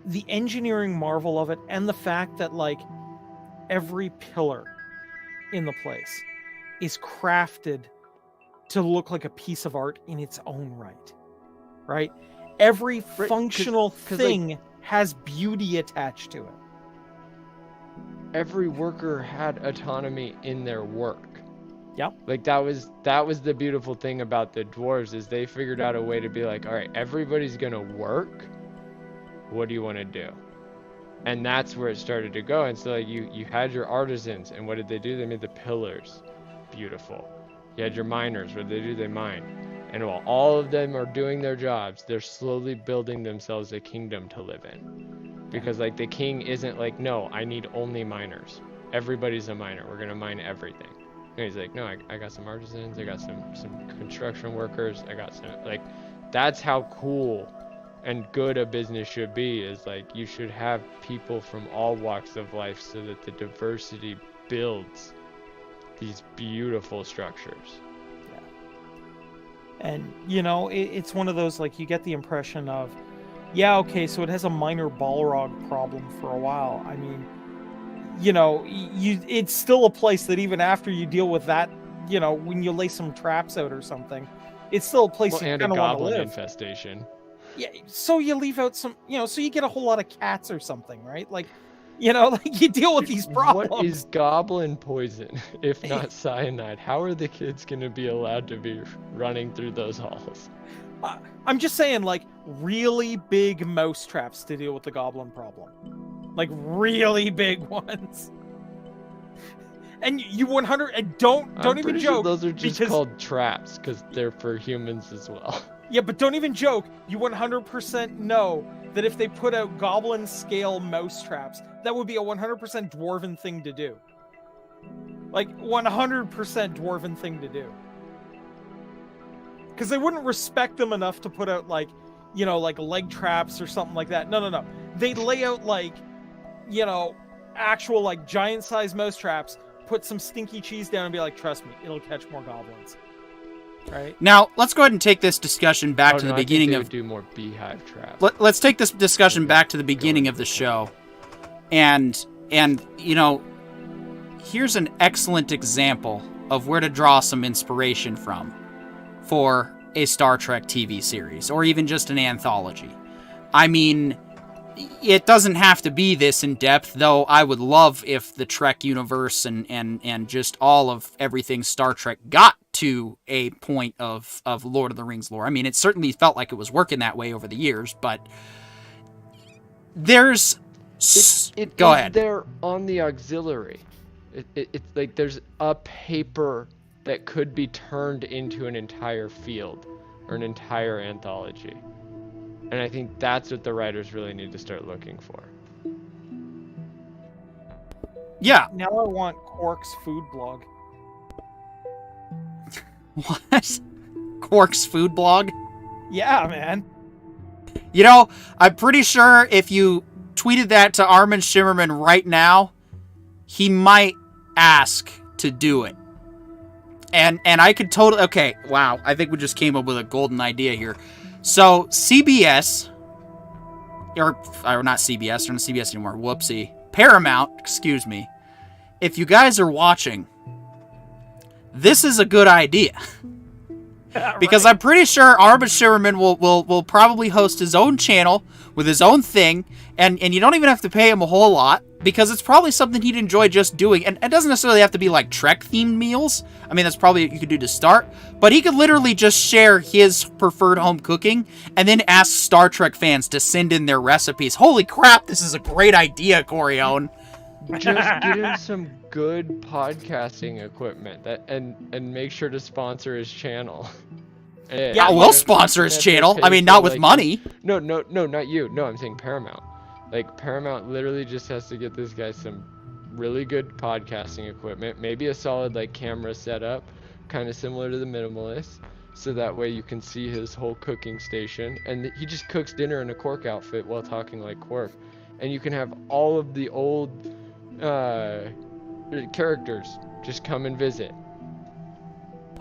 the engineering marvel of it, and the fact that like every pillar in the place is crafted to look like a piece of art in its own right? Every functional thing like, has beauty attached to it. Every worker had autonomy in their work. Yep. Like that was the beautiful thing about the dwarves, is they figured out a way to be like, all right, everybody's gonna work. What do you want to do? And that's where it started to go. And so like you had your artisans, and what did they do? They made the pillars beautiful. You had your miners. What do? They mine. And while all of them are doing their jobs, they're slowly building themselves a kingdom to live in. Because like the king isn't like, no, I need only miners. Everybody's a miner. We're gonna mine everything. And he's like, no, I got some artisans. I got some construction workers. I got some, like, that's how cool and good a business should be. Is like, you should have people from all walks of life so that the diversity builds these beautiful structures. And, you know, it's one of those, like, you get the impression of, yeah, okay, so it has a minor Balrog problem for a while. I mean, you know, it's still a place that even after you deal with that, you know, when you lay some traps out or something, it's still a place you kind of want to live. And a goblin infestation. Yeah, so you leave out some, you know, so you get a whole lot of cats or something, right? Like, you know, like you deal with these problems. What is goblin poison, if not cyanide? How are the kids going to be allowed to be running through those halls? I'm just saying, like, really big mouse traps to deal with the goblin problem. Like, really big ones. And you 100, and don't even joke. Sure those are just called traps, because they're for humans as well. Yeah, but don't even joke. You 100% know that if they put out goblin scale mouse traps, that would be a 100% dwarven thing to do. Like, 100% dwarven thing to do. Because they wouldn't respect them enough to put out, like, you know, like leg traps or something like that. No. They'd lay out, like, you know, actual, like, giant-sized mouse traps, put some stinky cheese down and be like, trust me, it'll catch more goblins. Right. Now, let's go ahead and take this discussion back to the beginning of... do more beehive traps. Let's take this discussion back to the beginning of the show. And you know, here's an excellent example of where to draw some inspiration from for a Star Trek TV series, or even just an anthology. I mean, it doesn't have to be this in depth, though I would love if the Trek universe and just all of everything Star Trek got to a point of Lord of the Rings lore. I mean, it certainly felt like it was working that way over the years, but there's... Go ahead. There on the auxiliary. It's like there's a paper that could be turned into an entire field or an entire anthology. And I think that's what the writers really need to start looking for. Yeah. Now I want Quark's food blog. What? Quark's food blog? Yeah, man. You know, I'm pretty sure if you tweeted that to Armin Shimmerman right now, he might ask to do it. And I could totally... Okay, wow. I think we just came up with a golden idea here. So, CBS... Or not CBS. They're not CBS anymore. Whoopsie. Paramount, excuse me. If you guys are watching, this is a good idea. Because I'm pretty sure Armin Shimmerman will probably host his own channel with his own thing, and you don't even have to pay him a whole lot, because it's probably something he'd enjoy just doing. And it doesn't necessarily have to be like Trek-themed meals. I mean, that's probably what you could do to start. But he could literally just share his preferred home cooking and then ask Star Trek fans to send in their recipes. Holy crap, this is a great idea, Corione. Just get him some good podcasting equipment and make sure to sponsor his channel. Yeah, we'll sponsor his channel. I mean, not with money. No, not you. No, I'm saying Paramount. Like, Paramount literally just has to get this guy some really good podcasting equipment, maybe a solid, like, camera setup, kind of similar to the Minimalist, so that way you can see his whole cooking station. And he just cooks dinner in a Quark outfit while talking like Quark. And you can have all of the old characters just come and visit.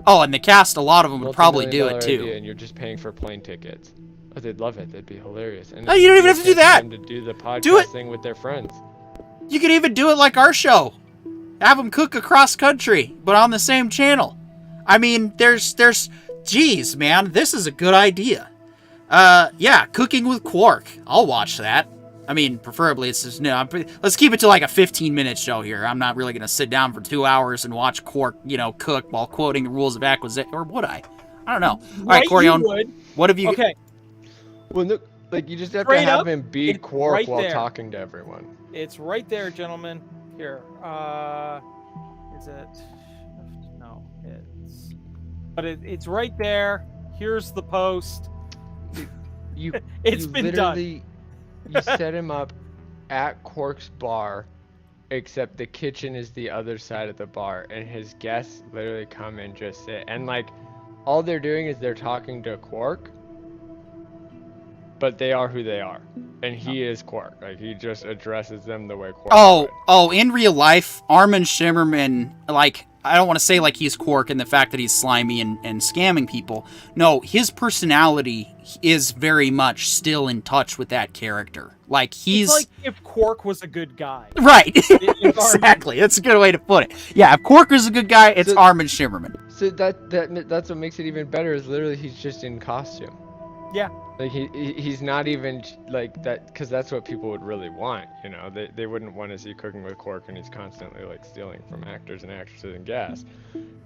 Oh, and the cast, a lot of them would probably do it, too. And you're just paying for plane tickets. Oh, they'd love it. That'd be hilarious. And no, you don't even have to do that. To do the podcast thing with their friends. You could even do it like our show. Have them cook across country, but on the same channel. I mean, geez, man, this is a good idea. Yeah, cooking with Quark. I'll watch that. I mean, preferably it's just, let's keep it to like a 15-minute show here. I'm not really going to sit down for 2 hours and watch Quark, cook while quoting the rules of acquisition. Or would I? I don't know. All right, Corione, what have you... Okay. Well, look, like, you just have to have him beat Quark right while talking to everyone. It's right there, gentlemen. Here. Is it... No, it's... but it's right there. Here's the post. You It's you been done. literally you set him up at Quark's bar, except the kitchen is the other side of the bar, and his guests literally come and just sit, and like all they're doing is they're talking to Quark, but they are who they are, and he is Quark. Like he just addresses them the way Quark would. In real life, Armin Shimmerman, like, I don't want to say like he's Quark in the fact that he's slimy and scamming people. No, his personality is very much still in touch with that character. Like, he's... It's like if Quark was a good guy. Right, exactly. That's a good way to put it. Yeah, if Quark is a good guy, it's Armin Shimmerman. So that's what makes it even better, is literally he's just in costume. Yeah. Like he's not even like that, because that's what people would really want, you know. They wouldn't want to see Cooking with Quark and he's constantly like stealing from actors and actresses and gas.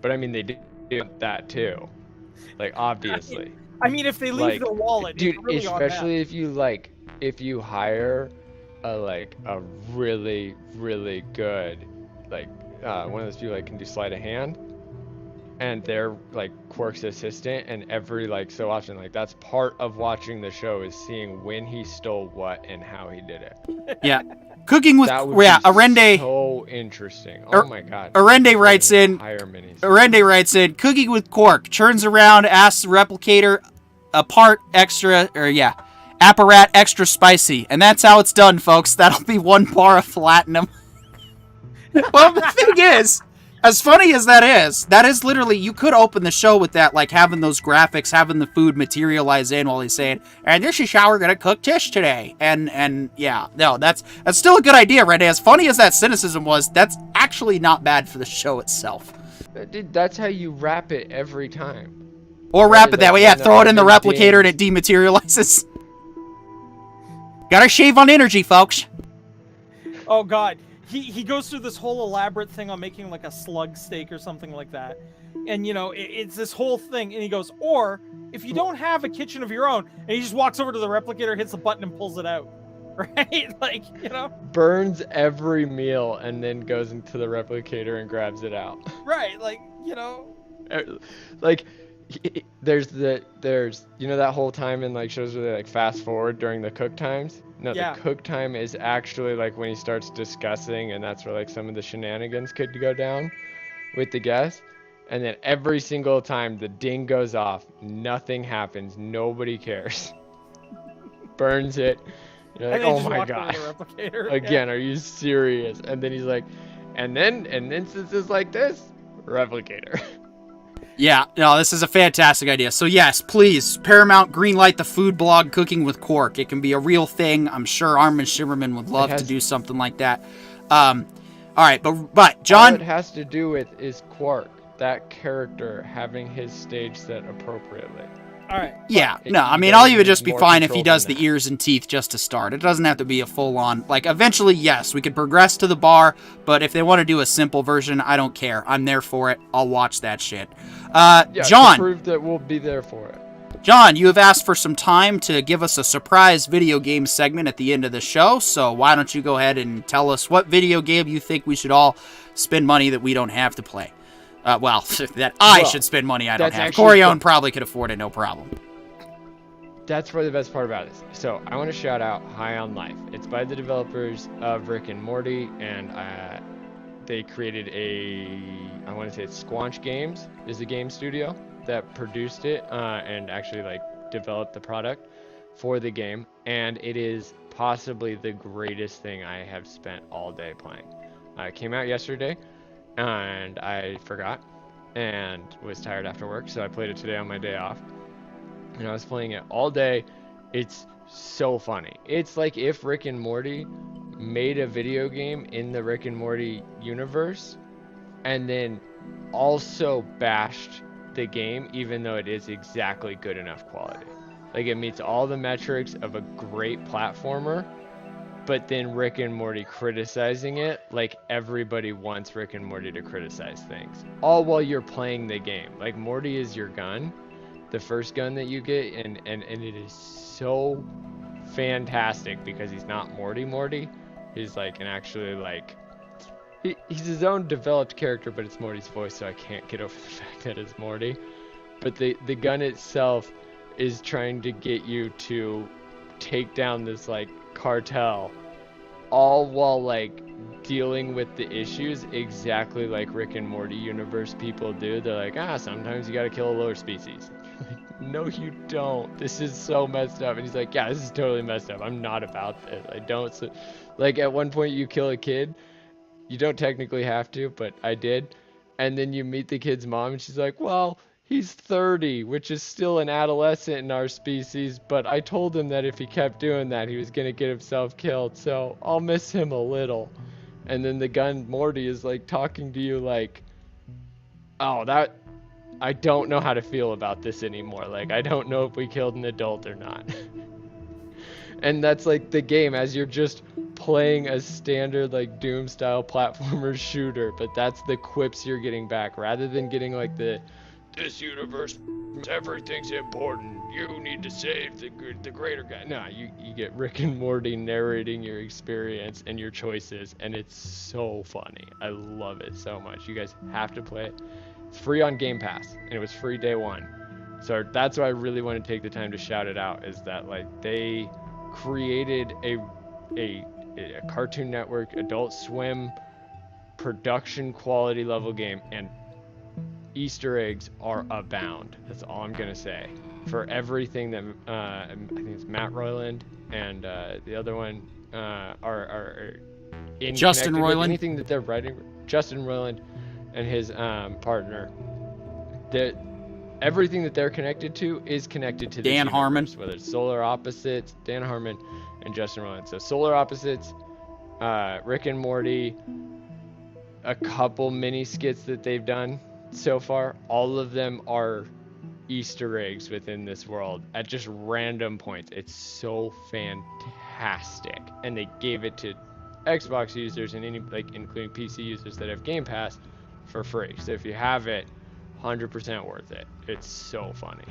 But I mean, they do that too, like obviously. I mean, if they leave their wallet, dude, it's really especially if you hire a really good one of those people that can do sleight of hand, and they're like Quark's assistant, and every so often, like, that's part of watching the show, is seeing when he stole what and how he did it. Yeah. Cooking with Arende. So interesting. Oh my god. Arende writes in, Cooking with Quark, turns around, asks the replicator apparat extra spicy. And that's how it's done, folks. That'll be 1 bar of platinum. Well, the thing is, as funny as that is literally, you could open the show with that, like having those graphics, having the food materialize in while he's saying, and this is how we're gonna cook Tish today. And yeah, no, that's still a good idea, right? As funny as that cynicism was, that's actually not bad for the show itself. Dude, that's how you wrap it every time. Or wrap it that way, yeah, throw it in the replicator and it dematerializes. Gotta shave on energy, folks. Oh god. He goes through this whole elaborate thing on making like a slug steak or something like that. And, you know, it's this whole thing. And he goes, or if you don't have a kitchen of your own, and he just walks over to the replicator, hits the button, and pulls it out. Right? Like, you know? Burns every meal and then goes into the replicator and grabs it out. Right. Like, you know? Like, there's you know that whole time in like shows where they like fast forward during the cook times? No, yeah. The cook time is actually like when he starts discussing, and that's where like some of the shenanigans could go down with the guests. And then every single time the ding goes off, nothing happens, nobody cares. Burns it. You're like, oh my god. Again, yeah. Are you serious? And then he's like, and then in instances like this, replicator. Yeah, no, this is a fantastic idea. So yes, please, Paramount, greenlight the food blog Cooking with Quark. It can be a real thing. I'm sure Armin Shimmerman would love to do something like that. All right, but John... All it has to do with is Quark, that character, having his stage set appropriately. All right. Yeah, no, I mean, all you would just be fine if he does the ears and teeth just to start. It doesn't have to be a full-on, like, eventually, yes, we could progress to the bar, but if they want to do a simple version, I don't care. I'm there for it. I'll watch that shit. Yeah, John. To prove that we'll be there for it. John, you have asked for some time to give us a surprise video game segment at the end of the show, so why don't you go ahead and tell us what video game you think we should all spend money that we don't have to play. That I should spend money I don't have. Corione probably could afford it, no problem. That's probably the best part about this. So, I want to shout out High on Life. It's by the developers of Rick and Morty, and they created I want to say it's Squanch Games is the game studio that produced it and actually like developed the product for the game. And it is possibly the greatest thing I have spent all day playing. It came out yesterday, and I forgot and was tired after work, so I played it today on my day off, and I was playing it all day. It's so funny. It's like if Rick and Morty made a video game in the Rick and Morty universe and then also bashed the game, even though it is exactly good enough quality. Like, it meets all the metrics of a great platformer, but then Rick and Morty criticizing it like everybody wants Rick and Morty to criticize things, all while you're playing the game. Like, Morty is your gun, the first gun that you get, and it is so fantastic because he's not Morty. He's like an actually like he's his own developed character, but it's Morty's voice, so I can't get over the fact that it's Morty. but the gun itself is trying to get you to take down this like cartel, all while like dealing with the issues exactly like Rick and Morty universe people do. They're like, sometimes you gotta kill a lower species. Like, no you don't, this is so messed up. And he's like, yeah, this is totally messed up, I'm not about this, I don't. So, like at one point you kill a kid, you don't technically have to, but I did, and then you meet the kid's mom and she's like, well, he's 30, which is still an adolescent in our species, but I told him that if he kept doing that, he was going to get himself killed, so I'll miss him a little. And then the gun Morty is like talking to you like, oh, that, I don't know how to feel about this anymore. Like, I don't know if we killed an adult or not. And that's like the game as you're just playing a standard like Doom style platformer shooter, but that's the quips you're getting back rather than getting like this universe, everything's important, you need to save the greater guy. No, you get Rick and Morty narrating your experience and your choices, and it's so funny. I love it so much. You guys have to play it. It's free on Game Pass, and it was free day one. So that's why I really want to take the time to shout it out, is that like they created a Cartoon Network, Adult Swim production quality level game, and Easter eggs are abound. That's all I'm gonna say. For everything that I think it's Matt Roiland and the other one are in Justin Roiland. Anything that they're writing, Justin Roiland and his partner. That everything that they're connected to is connected to Dan this Harmon. universe, whether it's Solar Opposites, Dan Harmon, and Justin Roiland. So Solar Opposites, Rick and Morty, a couple mini skits that they've done so far, all of them are Easter eggs within this world at just random points. It's so fantastic, and they gave it to Xbox users and any like including PC users that have Game Pass for free. So if you have it, 100% worth it. It's so funny.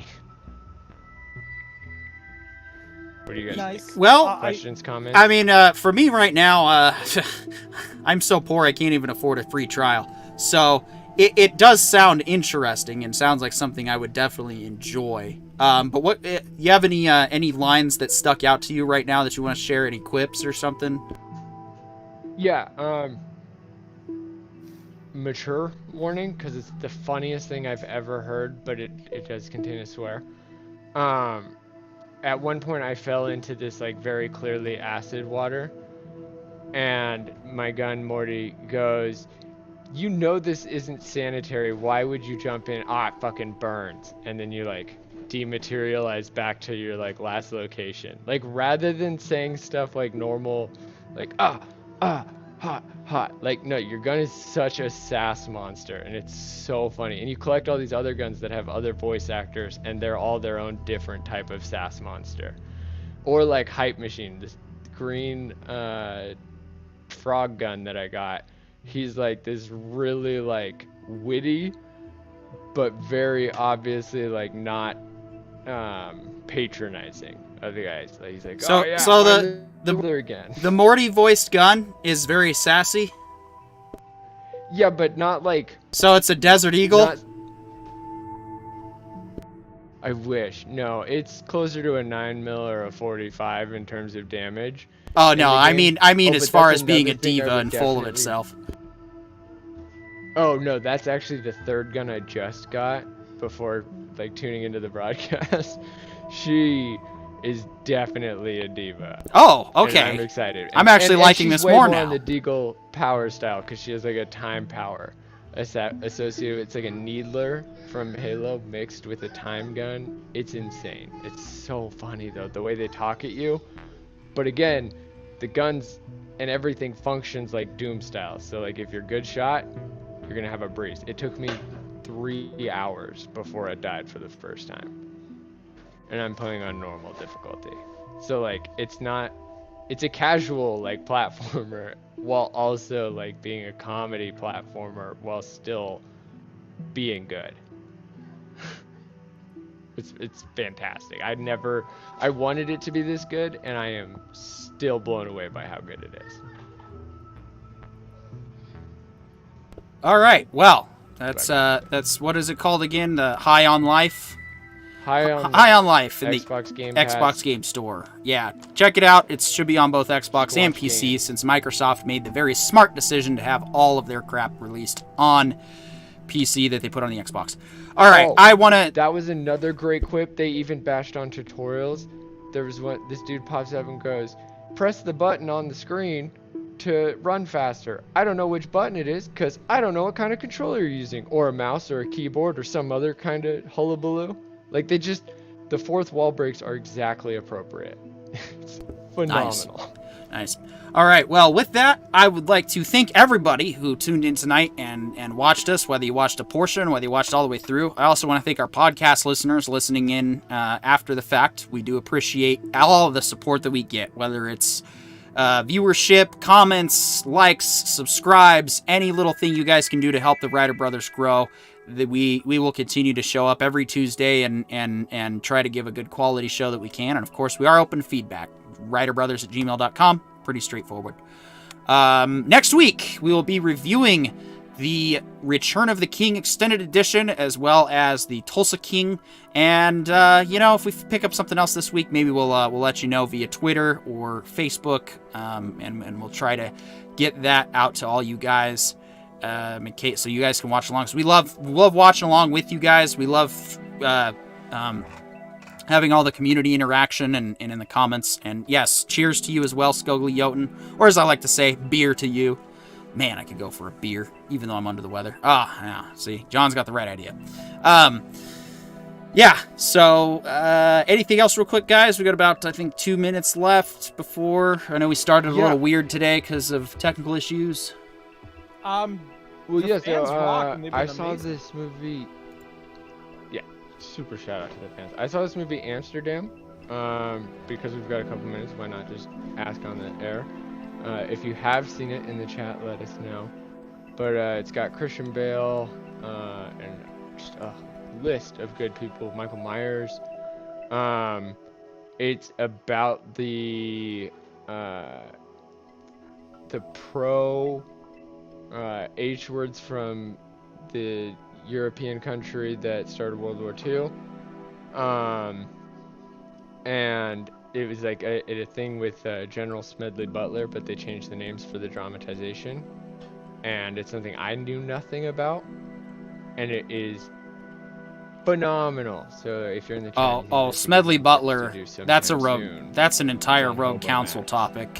What do you guys think? Well, Questions, comments? I mean, for me right now, I'm so poor I can't even afford a free trial. So it does sound interesting and sounds like something I would definitely enjoy. But what you have any lines that stuck out to you right now that you want to share? Any quips or something? Yeah. Mature warning, because it's the funniest thing I've ever heard, but it does contain a swear. At one point I fell into this like very clearly acid water, and my gun Morty goes, you know this isn't sanitary, why would you jump in? It fucking burns. And then you like dematerialize back to your like last location. Like rather than saying stuff like normal, like hot. Like, no, your gun is such a sass monster, and it's so funny. And you collect all these other guns that have other voice actors, and they're all their own different type of sass monster. Or like Hype Machine, this green frog gun that I got. He's like this really like witty, but very obviously like not patronizing of the guys. Like, he's like, so the Morty voiced gun is very sassy. Yeah, but not like. So it's a Desert Eagle. I wish. No, it's closer to a 9mm or a 45 in terms of damage. Oh no, I mean as far as being a diva and full of itself. Oh no, that's actually the third gun I just got before like tuning into the broadcast. She is definitely a diva. Oh, okay. And I'm excited. I'm actually liking this more now. She's way more on the Deagle power style because she has like a time power associated. It's like a needler from Halo mixed with a time gun. It's insane. It's so funny though, the way they talk at you. But again, the guns and everything functions like Doom style. So like if you're a good shot, you're gonna have a breeze. It took me 3 hours before I died for the first time. And I'm playing on normal difficulty. So like it's a casual like platformer while also like being a comedy platformer while still being good. It's fantastic. I wanted it to be this good, and I am still blown away by how good it is. All right. Well, That's what is it called again? The High on Life. High on Life in Xbox the Game Xbox Pass. Game Store. Yeah, check it out. It should be on both Xbox and PC game. since Microsoft made the very smart decision to have all of their crap released on PC that they put on the Xbox. All right, I want to... That was another great quip. They even bashed on tutorials. There was one, this dude pops up and goes, press the button on the screen to run faster. I don't know which button it is because I don't know what kind of controller you're using, or a mouse or a keyboard or some other kind of hullabaloo. Like, the fourth wall breaks are exactly appropriate. It's phenomenal. Nice. All right, well, with that, I would like to thank everybody who tuned in tonight and watched us, whether you watched a portion, whether you watched all the way through. I also want to thank our podcast listeners listening in after the fact. We do appreciate all of the support that we get, whether it's viewership, comments, likes, subscribes, any little thing you guys can do to help the Writer Brothers grow. That we will continue to show up every Tuesday and try to give a good quality show that we can. And of course, we are open to feedback. writerbrothers@gmail.com. Pretty straightforward. Next week, we will be reviewing the Return of the King Extended Edition, as well as the Tulsa King. And, if we pick up something else this week, maybe we'll let you know via Twitter or Facebook, and we'll try to get that out to all you guys, in case, so you guys can watch along. So we love watching along with you guys. We love having all the community interaction and in the comments. And yes, cheers to you as well, Skogly Jotun. Or as I like to say, beer to you. Man, I could go for a beer, even though I'm under the weather. Yeah, see, John's got the right idea. Yeah, so anything else real quick, guys? We got about, I think, 2 minutes left before... I know we started a little weird today because of technical issues. Well, yeah, so I saw amazing. this movie... Yeah, super shout out to the fans. I saw this movie Amsterdam, because we've got a couple minutes, why not just ask on the air? If you have seen it in the chat, let us know. But it's got Christian Bale, and just a list of good people. Michael Myers. It's about the pro H words from the European country that started World War II. And it was like a thing with General Smedley Butler, but they changed the names for the dramatization. And it's something I knew nothing about. And it is phenomenal. So if you're in the chat, Smedley Butler, that's a rogue. That's an entire Rogue Council topic.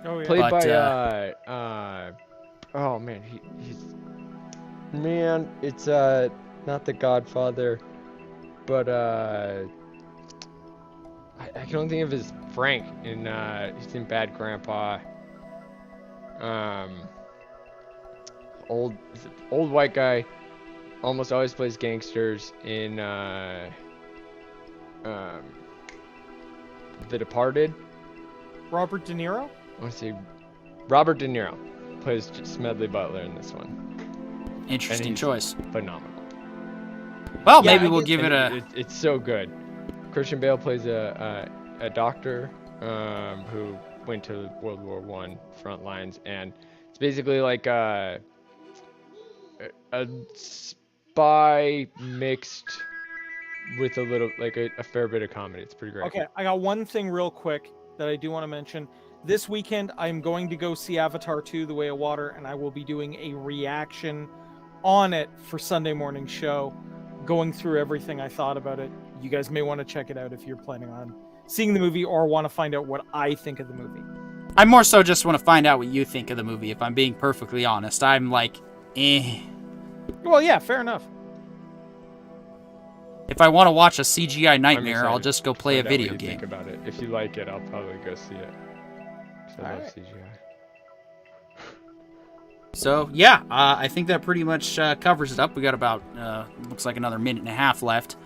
Oh, yeah. Played by oh man, it's not the Godfather, but I can only think of his Frank in he's in Bad Grandpa. Old white guy, almost always plays gangsters in The Departed. Robert De Niro? I want to say Robert De Niro plays Smedley Butler in this one. Interesting choice. Phenomenal. Well, yeah, maybe we'll give it a... It's so good. Christian Bale plays a doctor who went to World War I front lines, and it's basically like a spy mixed with a little, like a fair bit of comedy. It's pretty great. Okay, I got one thing real quick that I do want to mention. This weekend, I'm going to go see Avatar 2, The Way of Water, and I will be doing a reaction on it for Sunday morning show, going through everything I thought about it. You guys may want to check it out if you're planning on seeing the movie or want to find out what I think of the movie. I more so just want to find out what you think of the movie, if I'm being perfectly honest. I'm like, eh. Well, yeah, fair enough. If I want to watch a CGI nightmare, I'll just go play a video game. Think about it. If you like it, I'll probably go see it. I love CGI. So, yeah, I think that pretty much covers it up. We got about, looks like another minute and a half left.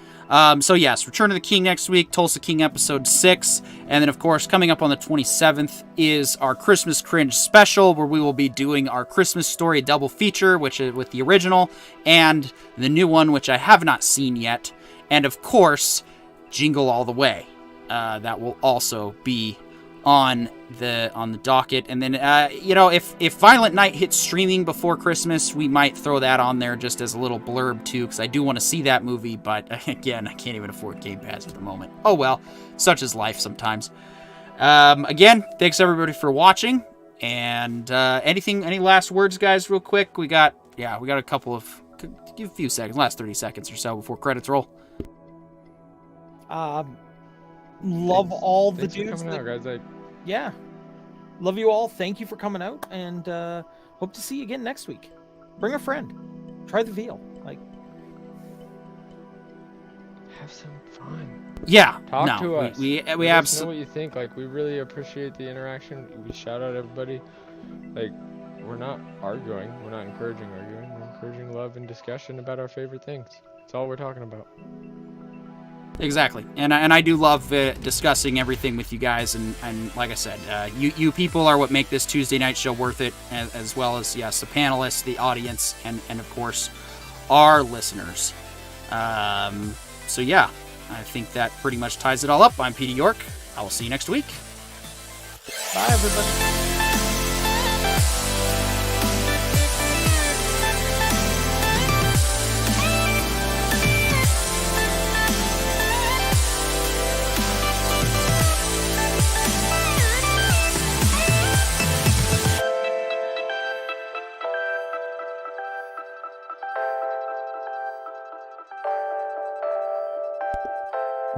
So, yes, Return of the King next week, Tulsa King episode 6. And then, of course, coming up on the 27th is our Christmas Cringe special, where we will be doing our Christmas Story double feature, which is with the original, and the new one, which I have not seen yet. And, of course, Jingle All the Way. That will also be on the docket. And then if Violent Night hits streaming before Christmas, we might throw that on there just as a little blurb too, because I do want to see that movie, but again, I can't even afford Game Pass at the moment. Oh well, such is life sometimes. Again, thanks everybody for watching. And any last words, guys, real quick? We got a couple of, give a few seconds, last 30 seconds or so before credits roll. Love all the Thanks for dudes. coming out, guys. Yeah. Love you all. Thank you for coming out, and hope to see you again next week. Bring a friend. Try the veal. Have some fun. Yeah. Talk to us. We Let us know absolutely. what you think. We really appreciate the interaction. We shout out everybody. We're not arguing. We're not encouraging arguing. We're encouraging love and discussion about our favorite things. That's all we're talking about. Exactly, and I do love discussing everything with you guys, and like I said, you people are what make this Tuesday night show worth it, as well as, yes, the panelists, the audience, and of course, our listeners. So yeah, I think that pretty much ties it all up. I'm Petey York. I will see you next week. Bye, everybody.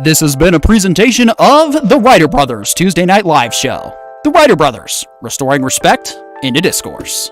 This has been a presentation of the Writer Brothers Tuesday Night Live Show. The Writer Brothers, restoring respect into discourse.